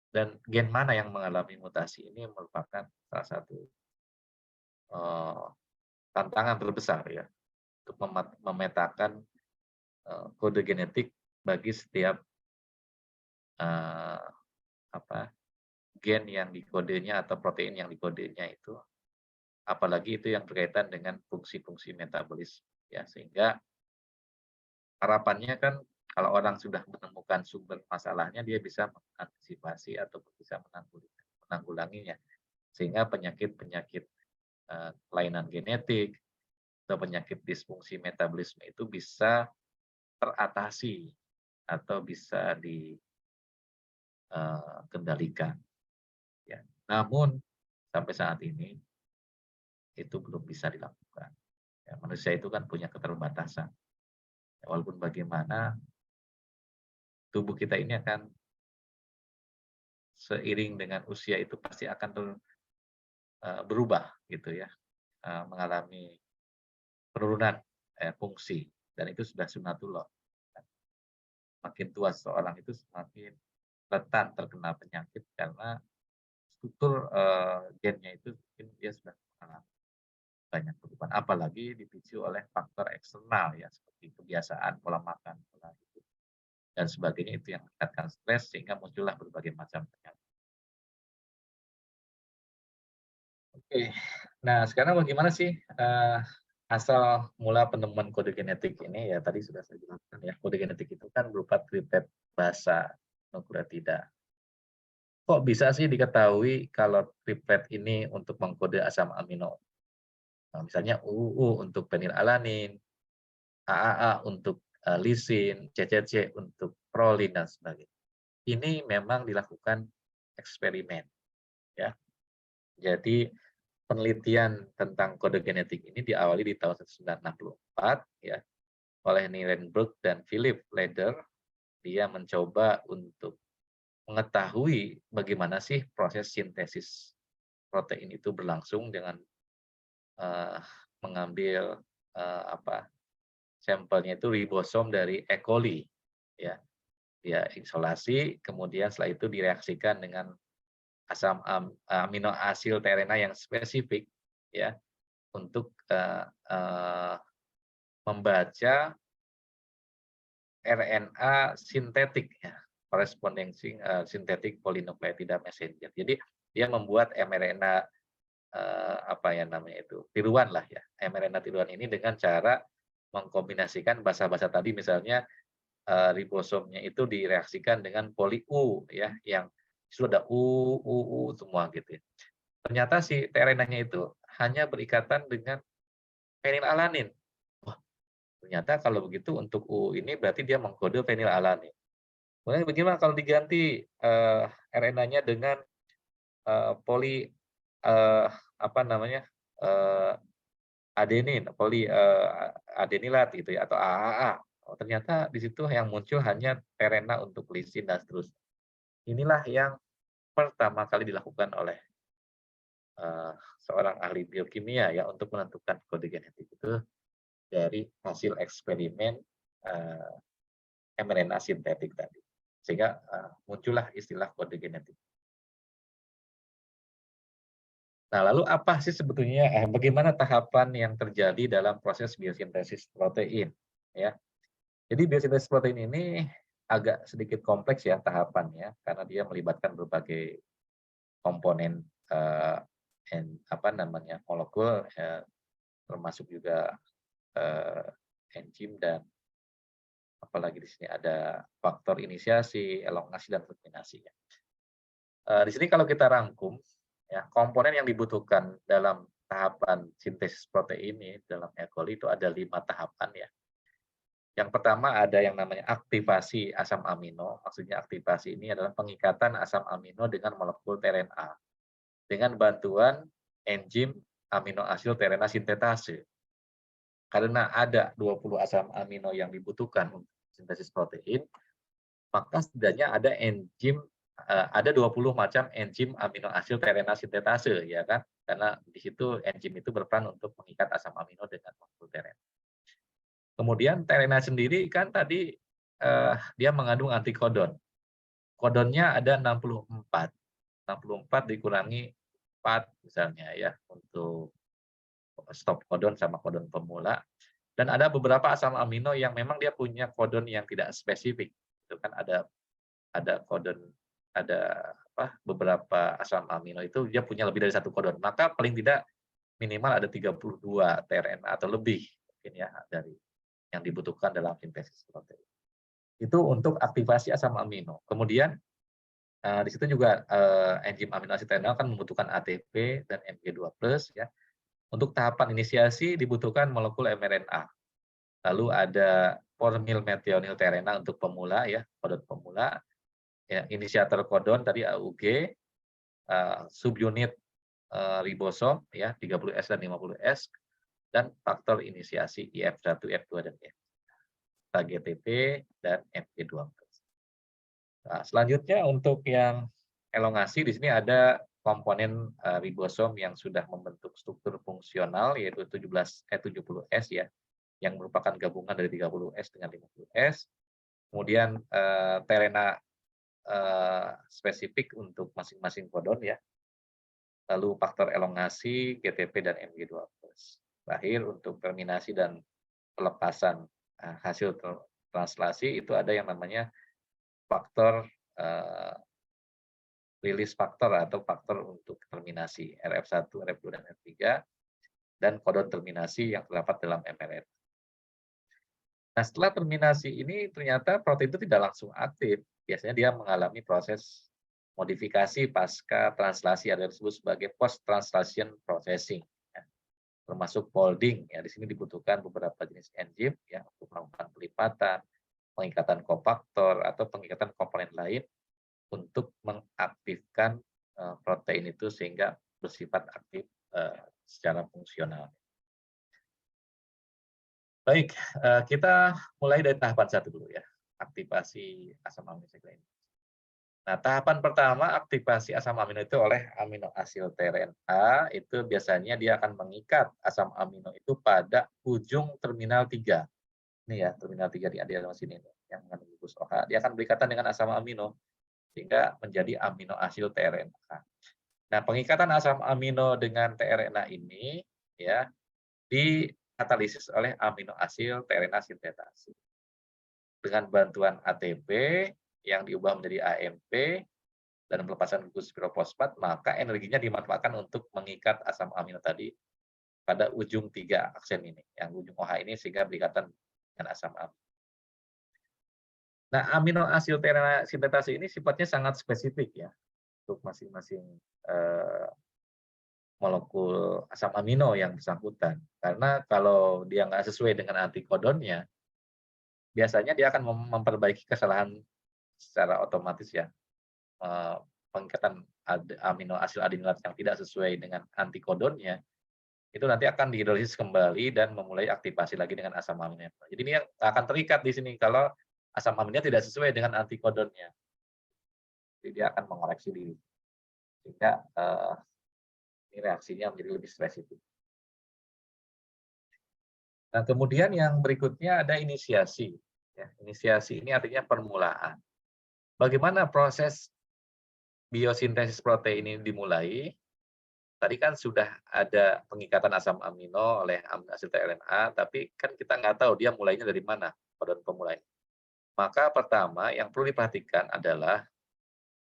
Dan gen mana yang mengalami mutasi ini merupakan salah satu tantangan terbesar ya untuk memetakan kode genetik bagi setiap eh, apa gen yang dikodenya atau protein yang dikodenya itu, apalagi itu yang berkaitan dengan fungsi-fungsi metabolisme ya, sehingga harapannya kan kalau orang sudah menemukan sumber masalahnya dia bisa mengantisipasi atau bisa menanggulanginya, sehingga penyakit-penyakit kelainan genetik atau penyakit disfungsi metabolisme itu bisa teratasi atau bisa dikendalikan ya. Namun sampai saat ini itu belum bisa dilakukan. Ya, manusia itu kan punya keterbatasan. Ya, walaupun bagaimana tubuh kita ini akan seiring dengan usia itu pasti akan berubah gitu ya, mengalami penurunan fungsi, dan itu sudah sunatullah. Makin tua seseorang itu semakin rentan terkena penyakit karena struktur gennya itu mungkin dia sudah mengalami banyak perubahan, apalagi dipicu oleh faktor eksternal ya seperti kebiasaan pola makan, pola hidup dan sebagainya, itu yang meningkatkan stres sehingga muncullah berbagai macam penyakit. Oke, nah sekarang bagaimana sih asal mula penemuan kode genetik ini? Ya tadi sudah saya jelaskan ya, kode genetik itu kan berupa triplet basa nukleotida. Kok bisa sih diketahui kalau triplet ini untuk mengkode asam amino? Nah, misalnya UU untuk fenilalanin, AAA untuk lisin, CCC untuk prolin dan sebagainya. Ini memang dilakukan eksperimen ya. Jadi penelitian tentang kode genetik ini diawali di tahun 1964 ya oleh Nirenberg dan Philip Leder. Dia mencoba untuk mengetahui bagaimana sih proses sintesis protein itu berlangsung dengan mengambil sampelnya itu ribosom dari E. coli ya. Dia isolasi, kemudian setelah itu direaksikan dengan asam amino asil terena yang spesifik ya untuk membaca RNA sintetik ya, corresponding synthetic polynucleotide messenger. Jadi dia membuat mRNA apa ya namanya itu, tiruan lah ya, mRNA tiruan ini dengan cara mengkombinasikan basa-basa tadi, misalnya ribosomnya itu direaksikan dengan poli U ya, yang sudah U semua gitu ya. Ternyata si tRNA-nya itu hanya berikatan dengan fenilalanin. Wah, ternyata kalau begitu untuk U ini berarti dia mengkode fenilalanin. Kemudian bagaimana kalau diganti RNA-nya dengan poli apa namanya adenin, poli adenilat gitu ya, atau AAA. Oh, ternyata di situ yang muncul hanya tRNA untuk lisin dan seterusnya. Inilah yang pertama kali dilakukan oleh seorang ahli biokimia ya untuk menentukan kode genetik itu dari hasil eksperimen mRNA sintetik tadi. Sehingga muncullah istilah kode genetik. Nah, lalu apa sih sebetulnya bagaimana tahapan yang terjadi dalam proses biosintesis protein ya. Jadi biosintesis protein ini agak sedikit kompleks ya tahapannya karena dia melibatkan berbagai komponen apa namanya molekul termasuk juga enzim dan apalagi di sini ada faktor inisiasi, elongasi dan terminasi ya. Di sini kalau kita rangkum ya, komponen yang dibutuhkan dalam tahapan sintesis protein ini dalam E. coli itu ada 5 tahapan ya. Yang pertama ada yang namanya aktivasi asam amino. Maksudnya aktivasi ini adalah pengikatan asam amino dengan molekul tRNA dengan bantuan enzim amino asil tRNA sintetase. Karena ada 20 asam amino yang dibutuhkan untuk sintesis protein, maka setidaknya ada enzim ada 20 macam enzim amino asil tRNA sintetase ya kan, karena di situ enzim itu berperan untuk mengikat asam amino dengan molekul tRNA. Kemudian tRNA sendiri kan tadi dia mengandung antikodon. Kodonnya ada 64. 64 dikurangi 4 misalnya ya untuk stop kodon sama kodon pemula, Dan ada beberapa asam amino yang memang dia punya kodon yang tidak spesifik. Itu kan ada kodon, ada beberapa asam amino itu dia punya lebih dari satu kodon. Maka paling tidak minimal ada 32 tRNA atau lebih mungkin ya dari yang dibutuhkan dalam sintesis protein. Itu untuk aktivasi asam amino. Kemudian di situ juga enzim amino asid renal kan membutuhkan ATP dan Mg2+, ya. Untuk tahapan inisiasi dibutuhkan molekul mRNA. Lalu ada formil metionil tRNA untuk pemula, ya, kodon pemula. Ya, inisiator kodon tadi AUG, subunit ribosom, ya, 30S dan 50S, dan faktor inisiasi IF1, F2 dan F. GTP dan Mg2+. Nah, selanjutnya untuk yang elongasi di sini ada komponen ribosom yang sudah membentuk struktur fungsional yaitu 70S, ya, yang merupakan gabungan dari 30S dengan 50S. Kemudian tRNA spesifik untuk masing-masing kodon, ya. Lalu faktor elongasi, GTP dan Mg2+. Terakhir untuk terminasi dan pelepasan hasil translasi itu ada yang namanya faktor rilis faktor atau faktor untuk terminasi RF1, RF2 dan F3 dan kodon terminasi yang terdapat dalam mRNA. Nah, setelah terminasi ini ternyata protein itu tidak langsung aktif. Biasanya dia mengalami proses modifikasi pasca translasi, ada disebut sebagai post translation processing, ya. Termasuk folding, ya. Di sini dibutuhkan beberapa jenis enzim, ya, untuk melakukan pelipatan, pengikatan kofaktor atau pengikatan komponen lain untuk mengaktifkan protein itu sehingga bersifat aktif secara fungsional. Baik, kita mulai dari tahapan 1 dulu, ya, aktivasi asam amino asid. Nah, tahapan pertama aktivasi asam amino itu oleh amino asid tRNA, itu biasanya dia akan mengikat asam amino itu pada ujung terminal 3. Ini ya, terminal 3 di adenom sini yang mengandung gugus OH. Dia akan berikatan dengan asam amino sehingga menjadi amino asid tRNA. Nah, pengikatan asam amino dengan tRNA ini, ya, dikatalisis oleh amino asid tRNA sintetase. Dengan bantuan ATP yang diubah menjadi AMP dan pelepasan gugus pirofosfat, maka energinya dimanfaatkan untuk mengikat asam amino tadi pada ujung 3 aksen ini, yang ujung OH ini sehingga berikatan dengan asam amino. Nah, amino asid tRNA sintetase ini sifatnya sangat spesifik, ya, untuk masing-masing molekul asam amino yang bersangkutan. Karena kalau dia nggak sesuai dengan antikodonnya, biasanya dia akan memperbaiki kesalahan secara otomatis, ya. Pengikatan amino asid adenilat yang tidak sesuai dengan antikodonnya, itu nanti akan dihidrolisis kembali dan memulai aktivasi lagi dengan asam amino. Jadi ini yang akan terikat di sini kalau asam amino tidak sesuai dengan antikodonnya. Jadi dia akan mengoreksi diri. Sehingga ini reaksinya menjadi lebih spesifik. Nah, kemudian yang berikutnya ada inisiasi. Ya, inisiasi ini artinya permulaan. Bagaimana proses biosintesis protein ini dimulai? Tadi kan sudah ada pengikatan asam amino oleh amino asid tRNA, tapi kan kita nggak tahu dia mulainya dari mana, kodon pemulainya. Maka pertama yang perlu diperhatikan adalah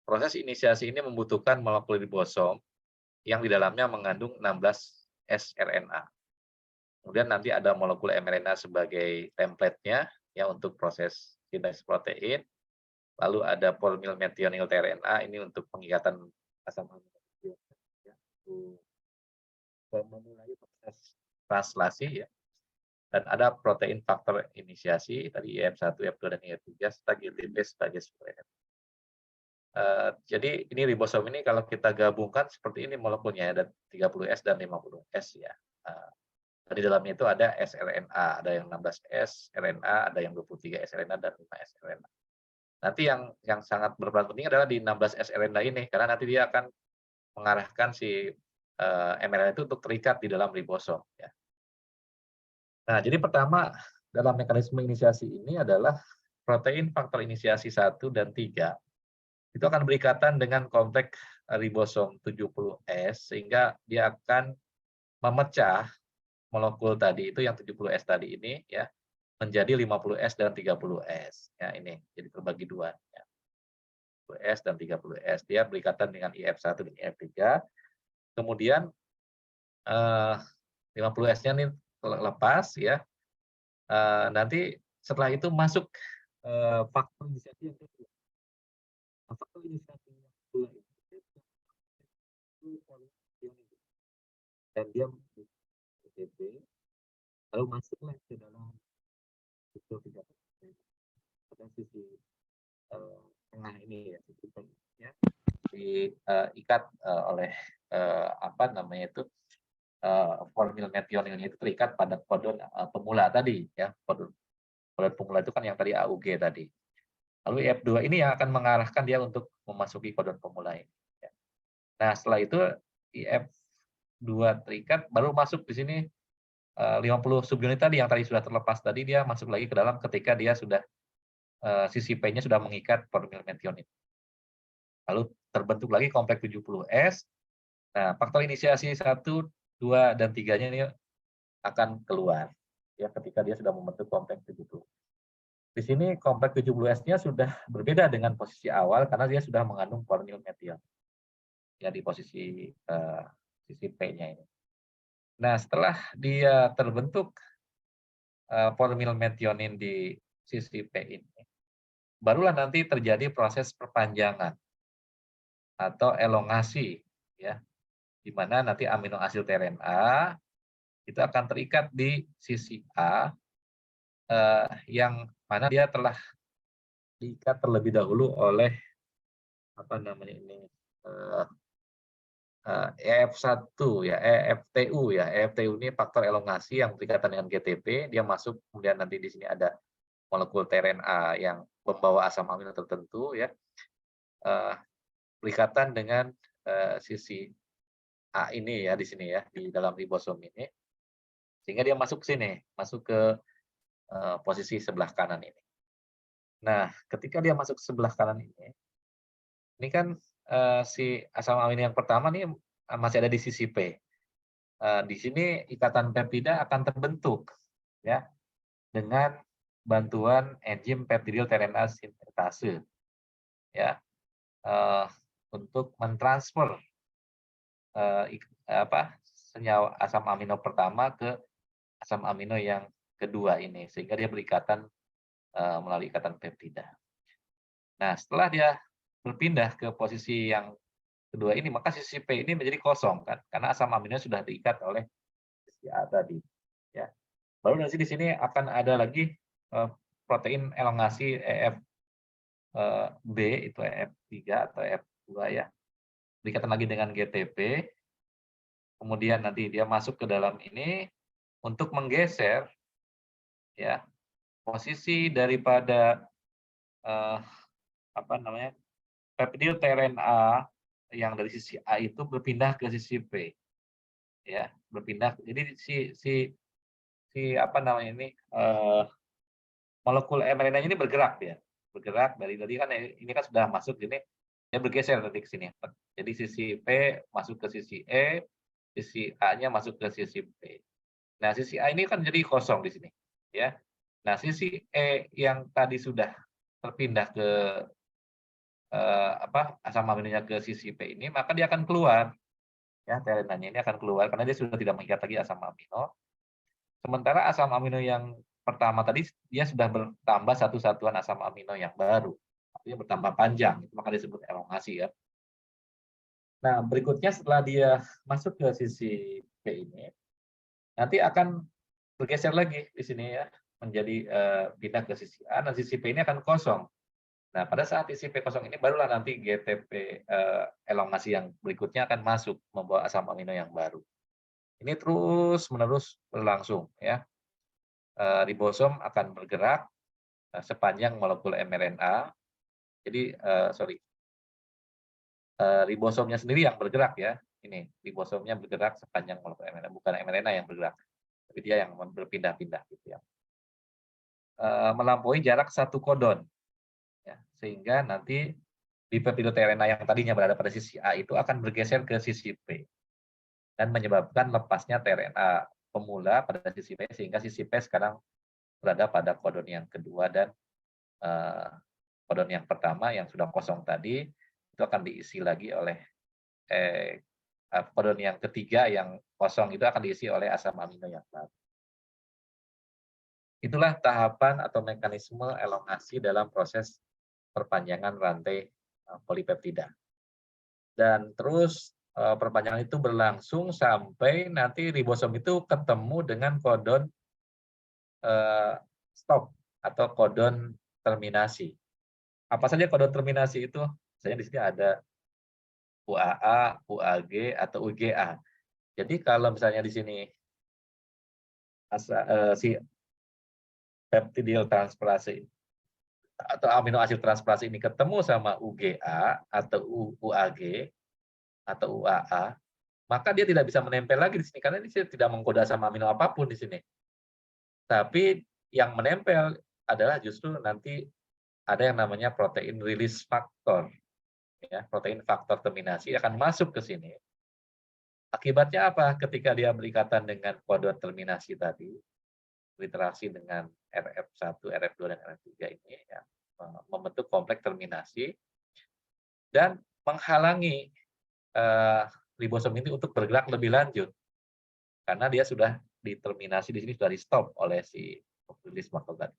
proses inisiasi ini membutuhkan molekul ribosom yang di dalamnya mengandung 16 sRNA. Kemudian nanti ada molekul mRNA sebagai template-nya, ya, untuk proses sintesis protein. Lalu ada formil metionil tRNA ini untuk pengikatan asam amino, ya, untuk memulai proses translasi, ya. Dan ada protein faktor inisiasi tadi IF1, F2 dan IF3 serta GTP sebagai sumber energi. Jadi ini ribosom ini kalau kita gabungkan seperti ini molekulnya, ada 30S dan 50S, ya. Di dalamnya itu ada sRNA, ada yang 16S RNA, ada yang 23S RNA dan 5S RNA. Nanti yang sangat berperan penting adalah di 16S RNA ini, karena nanti dia akan mengarahkan si mRNA itu untuk terikat di dalam ribosom, ya. Nah, jadi pertama dalam mekanisme inisiasi ini adalah protein faktor inisiasi 1 dan 3 itu akan berikatan dengan kompleks ribosom 70S sehingga dia akan memecah molekul tadi itu yang 70S tadi ini ya menjadi 50S dan 30S. Ya ini jadi terbagi dua ya. 10S dan 30S. Dia berikatan dengan IF1 dan IF3. Kemudian 50S-nya ini lepas ya. Nanti setelah itu masuk faktor inisiasi yang kedua. Faktor inisiasi yang kedua itu dan dia PTP lalu masuklah ke dalam struktur 3 pada sisi tengah ini ya, sisi tengahnya diikat oleh apa namanya itu formil metioninnya itu terikat pada kodon pemula tadi ya, kodon pemula itu kan yang tadi AUG tadi. Lalu IF2 ini yang akan mengarahkan dia untuk memasuki kodon pemula ini. Ya. Nah setelah itu IF2 terikat baru masuk di sini 50 subunit tadi yang tadi sudah terlepas tadi dia masuk lagi ke dalam ketika dia sudah sisi P-nya sudah mengikat formil metionin. Lalu terbentuk lagi kompleks 70S. Nah, faktor inisiasi 1, 2, dan 3-nya ini akan keluar ya ketika dia sudah membentuk kompleks 70. Di sini kompleks 70S-nya sudah berbeda dengan posisi awal karena dia sudah mengandung formil metion. Ya di posisi sisi P-nya ini. Nah, setelah dia terbentuk formil metionin di sisi P ini, barulah nanti terjadi proses perpanjangan atau elongasi ya, di mana nanti amino asid tRNA itu akan terikat di sisi A yang mana dia telah diikat terlebih dahulu oleh apa namanya ini EF1 ya, EFTU ya. EFTU ini faktor elongasi yang berikatan dengan GTP, dia masuk kemudian nanti di sini ada molekul tRNA yang membawa asam amino tertentu ya. Berikatan dengan sisi A ini ya di sini ya di dalam ribosom ini. Sehingga dia masuk ke sini, masuk ke posisi sebelah kanan ini. Nah, ketika dia masuk ke sebelah kanan ini kan si asam amino yang pertama nih masih ada di sisi P. Di sini ikatan peptida akan terbentuk ya dengan bantuan enzim peptidil tRNA sintase ya untuk mentransfer senyawa asam amino pertama ke asam amino yang kedua ini sehingga dia berikatan melalui ikatan peptida. Nah, setelah dia berpindah ke posisi yang kedua ini, maka sisi P ini menjadi kosong kan, karena asam amino sudah diikat oleh sisi A tadi. Ya, baru nanti di sini akan ada lagi protein elongasi EFB itu EF3 atau EF2 ya, berikatan lagi dengan GTP. Kemudian nanti dia masuk ke dalam ini untuk menggeser ya posisi daripada peptidil tRNA yang dari sisi A itu berpindah ke sisi P ya, berpindah. Jadi molekul mRNA ini bergerak ya, bergerak dari tadi kan ini kan sudah masuk ini dia bergeser nanti ke sini. Jadi sisi P masuk ke sisi E, sisi A-nya masuk ke sisi P. Nah, sisi A ini kan jadi kosong di sini ya. Nah, sisi E yang tadi sudah terpindah ke asam aminonya ke sisi P ini, maka dia akan keluar. Ya, tRNA-nya ini akan keluar karena dia sudah tidak mengikat lagi asam amino. Sementara asam amino yang pertama tadi dia sudah bertambah satu satuan asam amino yang baru. Artinya bertambah panjang, itu maka disebut elongasi ya. Nah, berikutnya setelah dia masuk ke sisi P ini, nanti akan bergeser lagi di sini ya, menjadi pindah ke sisi A, dan sisi P ini akan kosong. Nah, pada saat isi P kosong ini barulah nanti GTP elongasi yang berikutnya akan masuk membawa asam amino yang baru. Ini terus-menerus berlangsung ya. Ribosom akan bergerak sepanjang molekul mRNA. Jadi ribosomnya sendiri yang bergerak ya. Ini ribosomnya bergerak sepanjang molekul mRNA, bukan mRNA yang bergerak, tapi dia yang berpindah-pindah gitu ya. Melampaui jarak satu kodon. Ya, sehingga nanti peptidil tRNA yang tadinya berada pada sisi A itu akan bergeser ke sisi P dan menyebabkan lepasnya tRNA pemula pada sisi P, sehingga sisi P sekarang berada pada kodon yang kedua, dan kodon yang pertama yang sudah kosong tadi itu akan diisi lagi oleh kodon yang ketiga yang kosong itu akan diisi oleh asam amino yang baru. Itulah tahapan atau mekanisme elongasi dalam proses perpanjangan rantai polipeptida. Dan terus perpanjangan itu berlangsung sampai nanti ribosom itu ketemu dengan kodon stop atau kodon terminasi. Apa saja kodon terminasi itu? Misalnya di sini ada UAA, UAG, atau UGA. Jadi kalau misalnya di sini si peptidyl transferase atau amino asid transferase ini ketemu sama UGA atau UAG atau UAA, maka dia tidak bisa menempel lagi di sini karena ini tidak menggoda sama amino apapun di sini. Tapi yang menempel adalah justru nanti ada yang namanya protein release factor, ya, protein faktor terminasi akan masuk ke sini. Akibatnya apa? Ketika dia berikatan dengan kodon terminasi tadi, berinteraksi dengan RF1, RF2, dan RF3 ini, ya, membentuk kompleks terminasi dan menghalangi ribosom ini untuk bergerak lebih lanjut karena dia sudah diterminasi di sini, sudah di stop oleh si release factor tadi.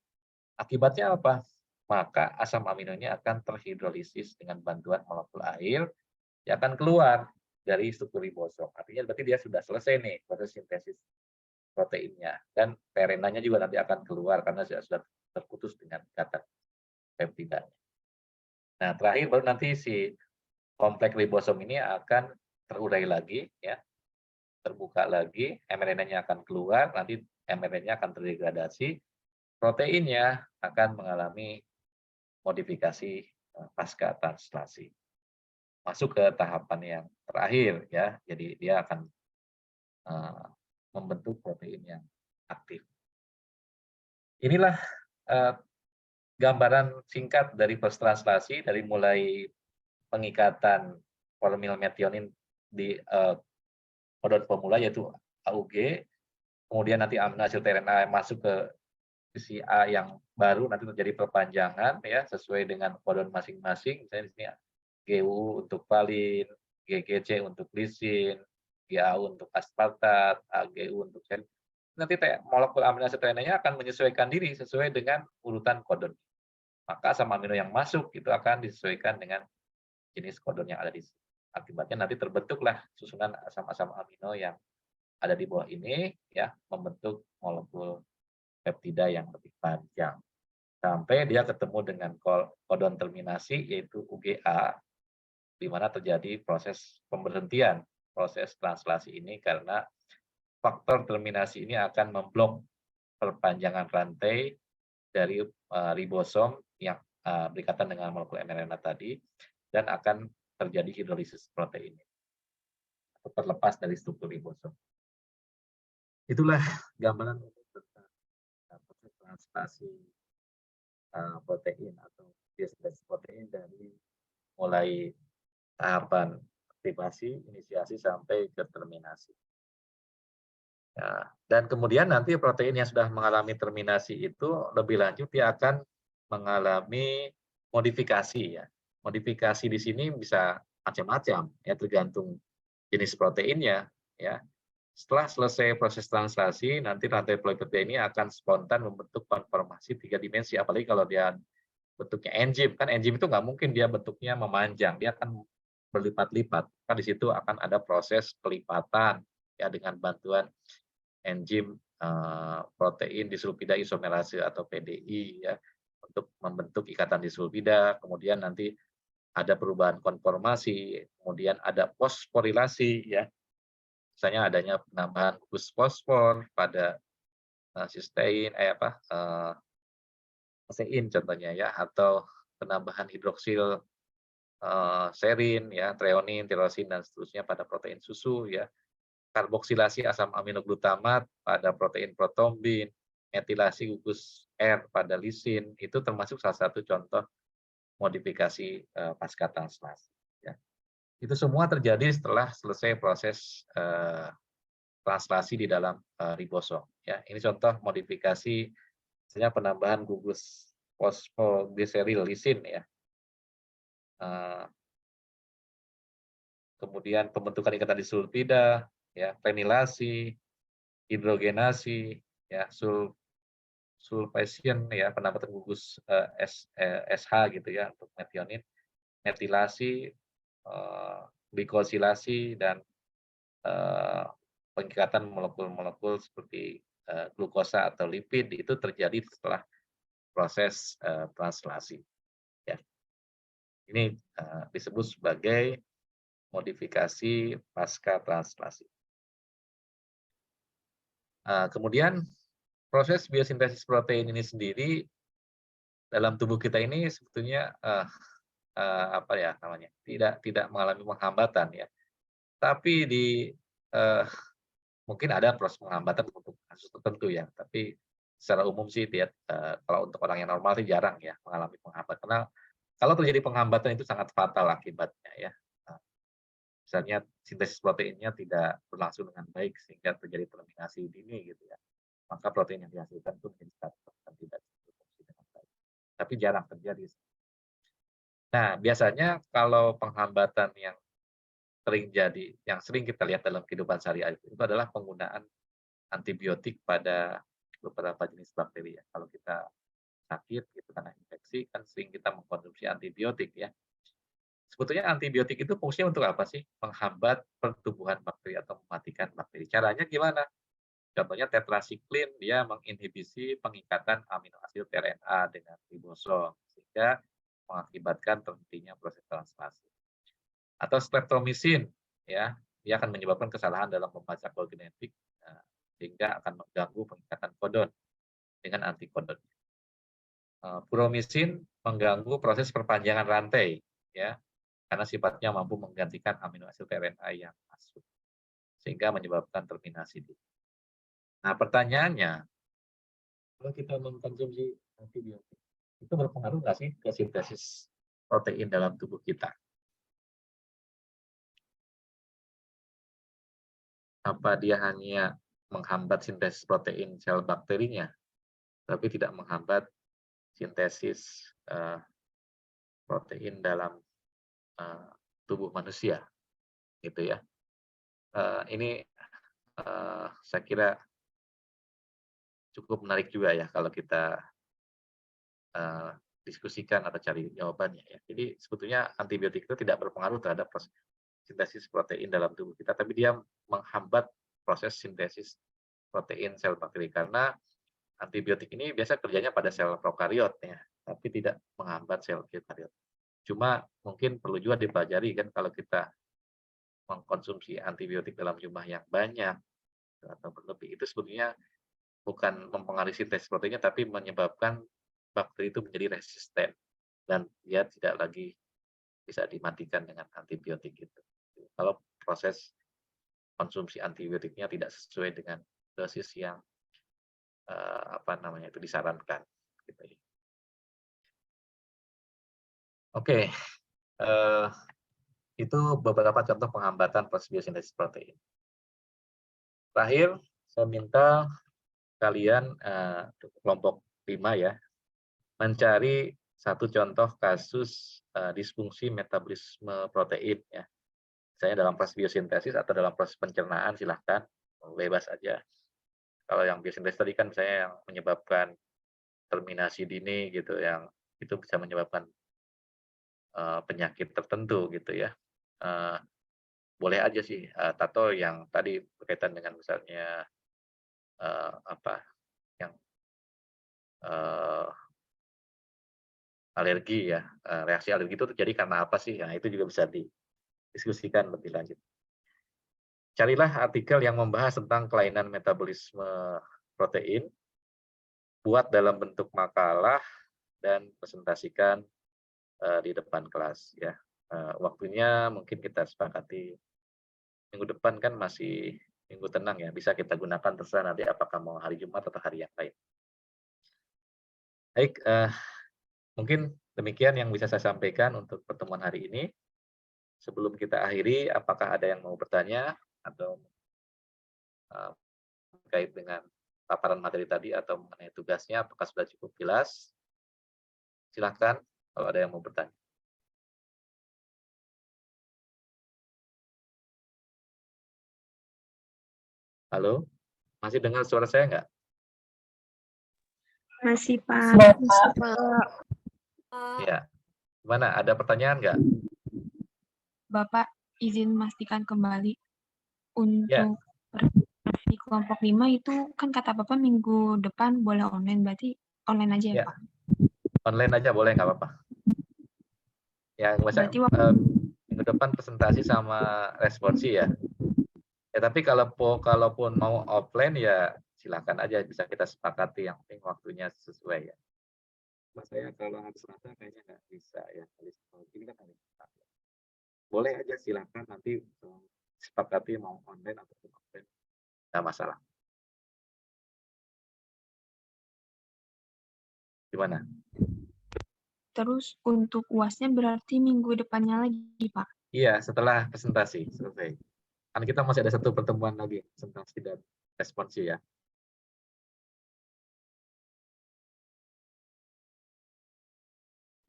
Akibatnya apa? Maka asam aminonya akan terhidrolisis dengan bantuan molekul air yang akan keluar dari struktur ribosom. Artinya berarti dia sudah selesai nih proses sintesis proteinnya, dan PRNA-nya juga nanti akan keluar karena sudah terputus dengan ikatan peptidanya. Nah, terakhir baru nanti si kompleks ribosom ini akan terurai lagi, ya, terbuka lagi, mRNA-nya akan keluar, nanti mRNA-nya akan terdegradasi, proteinnya akan mengalami modifikasi pasca translasi. Masuk ke tahapan yang terakhir, ya, jadi dia akan membentuk protein yang aktif. Inilah gambaran singkat dari proses translasi, dari mulai pengikatan formil metionin di kodon pemula yaitu AUG, kemudian nanti amino asid RNA masuk ke sisi A yang baru, nanti terjadi perpanjangan, ya, sesuai dengan kodon masing-masing. Misalnya di sini GU untuk valin, GGC untuk lisin, GAU untuk aspartat, AGU untuk sen. Nanti molekul amino asid RNA-nya akan menyesuaikan diri sesuai dengan urutan kodon. Maka asam amino yang masuk itu akan disesuaikan dengan jenis kodon yang ada di sini. Akibatnya nanti terbentuklah susunan asam-asam amino yang ada di bawah ini, ya, membentuk molekul peptida yang lebih panjang. Sampai dia ketemu dengan kodon terminasi yaitu UGA, di mana terjadi proses pemberhentian proses translasi ini karena faktor terminasi ini akan memblok perpanjangan rantai dari ribosom yang berikatan dengan molekul mRNA tadi, dan akan terjadi hidrolisis protein atau terlepas dari struktur ribosom. Itulah gambaran tentang proses translasi protein atau sintesis protein dari mulai tahapan aktivasi, inisiasi, sampai ke terminasi. Ya, dan kemudian nanti protein yang sudah mengalami terminasi itu lebih lanjut dia akan mengalami modifikasi, ya. Modifikasi di sini bisa macam-macam, ya, tergantung jenis proteinnya, ya. Setelah selesai proses translasi, nanti rantai polipeptida ini akan spontan membentuk konformasi 3 dimensi, apalagi kalau dia bentuknya enzim. Kan enzim itu nggak mungkin dia bentuknya memanjang, dia akan berlipat-lipat. Kan di situ akan ada proses pelipatan, ya, dengan bantuan enzim protein disulfida isomerase atau PDI, ya, untuk membentuk ikatan disulfida. Kemudian nanti ada perubahan konformasi, kemudian ada fosforilasi, ya. Misalnya adanya penambahan gugus fosfor pada sistein, kasein contohnya, ya, atau penambahan hidroksil serin, ya, treonin, tirosin, dan seterusnya pada protein susu, ya. Karboksilasi asam aminoglutamat pada protein protombin, metilasi gugus R pada lisin, itu termasuk salah satu contoh modifikasi pasca translasi, ya. Itu semua terjadi setelah selesai proses translasi di dalam ribosom. Ya, ini contoh modifikasi, misalnya penambahan gugus fosfoglyceril lisin ya. Eh, Kemudian pembentukan ikatan disulfida, ya, venilasi, hidrogenasi, ya, sulfation, ya, penambatan gugus SH gitu ya untuk metionin, metilasi, glikosilasi, dan pengikatan molekul-molekul seperti glukosa atau lipid itu terjadi setelah proses translasi. Ya. Ini disebut sebagai modifikasi pasca translasi. Kemudian proses biosintesis protein ini sendiri dalam tubuh kita ini sebetulnya apa ya namanya, tidak mengalami penghambatan ya. Tapi mungkin ada proses penghambatan untuk kasus tertentu ya. Tapi secara umum sih kalau untuk orang yang normal sih jarang ya mengalami penghambatan. Karena kalau terjadi penghambatan itu sangat fatal akibatnya ya. Misalnya sintesis proteinnya tidak berlangsung dengan baik sehingga terjadi terminasi dini gitu ya. Maka protein yang dihasilkan itu menjadi status dan tidak berfungsi dengan baik. Tapi jarang terjadi. Nah, biasanya kalau penghambatan yang sering kita lihat dalam kehidupan sehari-hari itu adalah penggunaan antibiotik pada beberapa jenis bakteri ya. Kalau kita sakit gitu karena infeksi kan sering kita mengkonsumsi antibiotik ya. Sebetulnya antibiotik itu fungsinya untuk apa sih? Menghambat pertumbuhan bakteri atau mematikan bakteri. Caranya gimana? Contohnya tetrasiklin, dia menginhibisi pengikatan amino asid RNA dengan ribosom sehingga mengakibatkan terhentinya proses translasi. Atau streptomycin, ya, dia akan menyebabkan kesalahan dalam membaca kode genetik sehingga akan mengganggu pengikatan kodon dengan antikodon. Furomisin mengganggu proses perpanjangan rantai, ya, karena sifatnya mampu menggantikan amino asid RNA yang masuk sehingga menyebabkan terminasi. Nah, pertanyaannya, kalau kita mengkonsumsi antibiotik, itu berpengaruh nggak sih ke sintesis protein dalam tubuh kita? Apa dia hanya menghambat sintesis protein sel bakterinya, tapi tidak menghambat sintesis protein dalam tubuh manusia, gitu ya? Ini saya kira cukup menarik juga ya kalau kita diskusikan atau cari jawabannya ya. Jadi sebetulnya antibiotik itu tidak berpengaruh terhadap proses sintesis protein dalam tubuh kita, tapi dia menghambat proses sintesis protein sel bakteri karena antibiotik ini biasa kerjanya pada sel prokariot ya, tapi tidak menghambat sel eukariot. Cuma mungkin perlu juga dipelajari kan kalau kita mengkonsumsi antibiotik dalam jumlah yang banyak atau berlebih itu sebetulnya bukan mempengaruhi sintesis proteinnya tapi menyebabkan bakteri itu menjadi resisten dan dia tidak lagi bisa dimatikan dengan antibiotik itu. Kalau proses konsumsi antibiotiknya tidak sesuai dengan dosis yang disarankan. Gitu ya. Oke, itu beberapa contoh penghambatan proses biosintesis protein. Terakhir, saya minta kalian kelompok 5 ya, mencari satu contoh kasus disfungsi metabolisme protein ya. Misalnya dalam proses biosintesis atau dalam proses pencernaan silahkan, bebas aja. Kalau yang biosintesis tadi kan misalnya yang menyebabkan terminasi dini gitu, yang itu bisa menyebabkan penyakit tertentu gitu ya. Boleh aja sih, Tato yang tadi berkaitan dengan misalnya yang alergi ya, reaksi alergi itu terjadi karena apa sih? Nah, itu juga bisa didiskusikan lebih lanjut. Carilah artikel yang membahas tentang kelainan metabolisme protein, buat dalam bentuk makalah dan presentasikan di depan kelas ya. Waktunya mungkin kita sepakati minggu depan kan masih minggu tenang ya, bisa kita gunakan terserah nanti apakah mau hari Jumat atau hari yang lain. Baik, mungkin demikian yang bisa saya sampaikan untuk pertemuan hari ini. Sebelum kita akhiri, apakah ada yang mau bertanya atau terkait dengan paparan materi tadi atau mengenai tugasnya, apakah sudah cukup jelas? Silahkan kalau ada yang mau bertanya. Halo, masih dengar suara saya nggak? Masih, Pak. Masih, Pak. Ya, gimana? Ada pertanyaan nggak? Bapak izin memastikan kembali Ya. untuk di kelompok 5 itu kan kata Bapak minggu depan boleh online, berarti online aja ya, Ya. Pak? Online aja boleh, nggak apa-apa. Ya, Berarti minggu depan presentasi sama responsi ya. Ya, tapi kalaupun mau offline ya silakan aja, bisa kita sepakati, yang penting waktunya sesuai ya. Mas saya kalau harus rata kayaknya nggak bisa ya. Ini kan hari Sabtu. Boleh aja silakan nanti sepakati mau online atau offline, nggak masalah. Gimana? terus untuk UAS-nya berarti minggu depannya lagi, Pak? Iya, setelah presentasi selesai. Kan kita masih ada satu pertemuan lagi, presentasi dan responsi ya.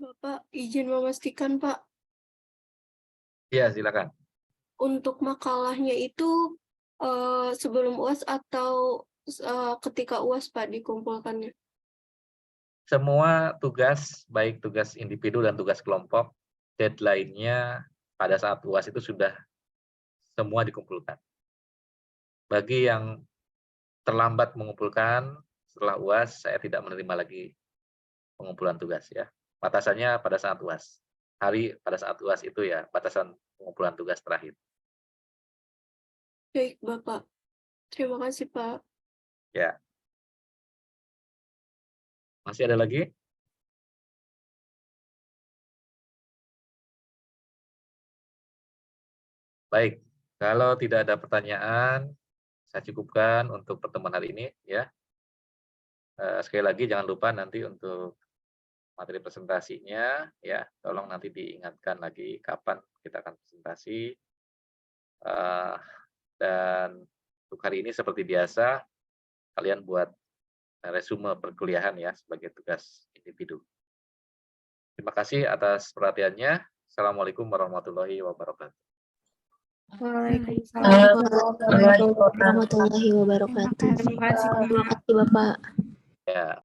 Bapak izin memastikan, Pak, Iya, silakan. untuk makalahnya itu sebelum UAS atau ketika UAS, Pak, dikumpulkannya? Semua tugas, baik tugas individu dan tugas kelompok, deadline-nya pada saat UAS itu sudah semua dikumpulkan. Bagi yang terlambat mengumpulkan setelah UAS, saya tidak menerima lagi pengumpulan tugas ya. Batasannya pada saat UAS. Hari pada saat UAS itu ya, batasan pengumpulan tugas terakhir. Baik, Bapak. Terima kasih, Pak. Ya. Masih ada lagi? Baik, kalau tidak ada pertanyaan, saya cukupkan untuk pertemuan hari ini ya. Sekali lagi jangan lupa nanti untuk materi presentasinya ya, tolong nanti diingatkan lagi kapan kita akan presentasi. Dan untuk hari ini seperti biasa, kalian buat resume perkuliahan ya sebagai tugas individu. Terima kasih atas perhatiannya. Assalamualaikum warahmatullahi wabarakatuh. Waalaikumsalam warahmatullahi wabarakatuh. Terima kasih, Pak. Terima kasih, Bapak. Ya.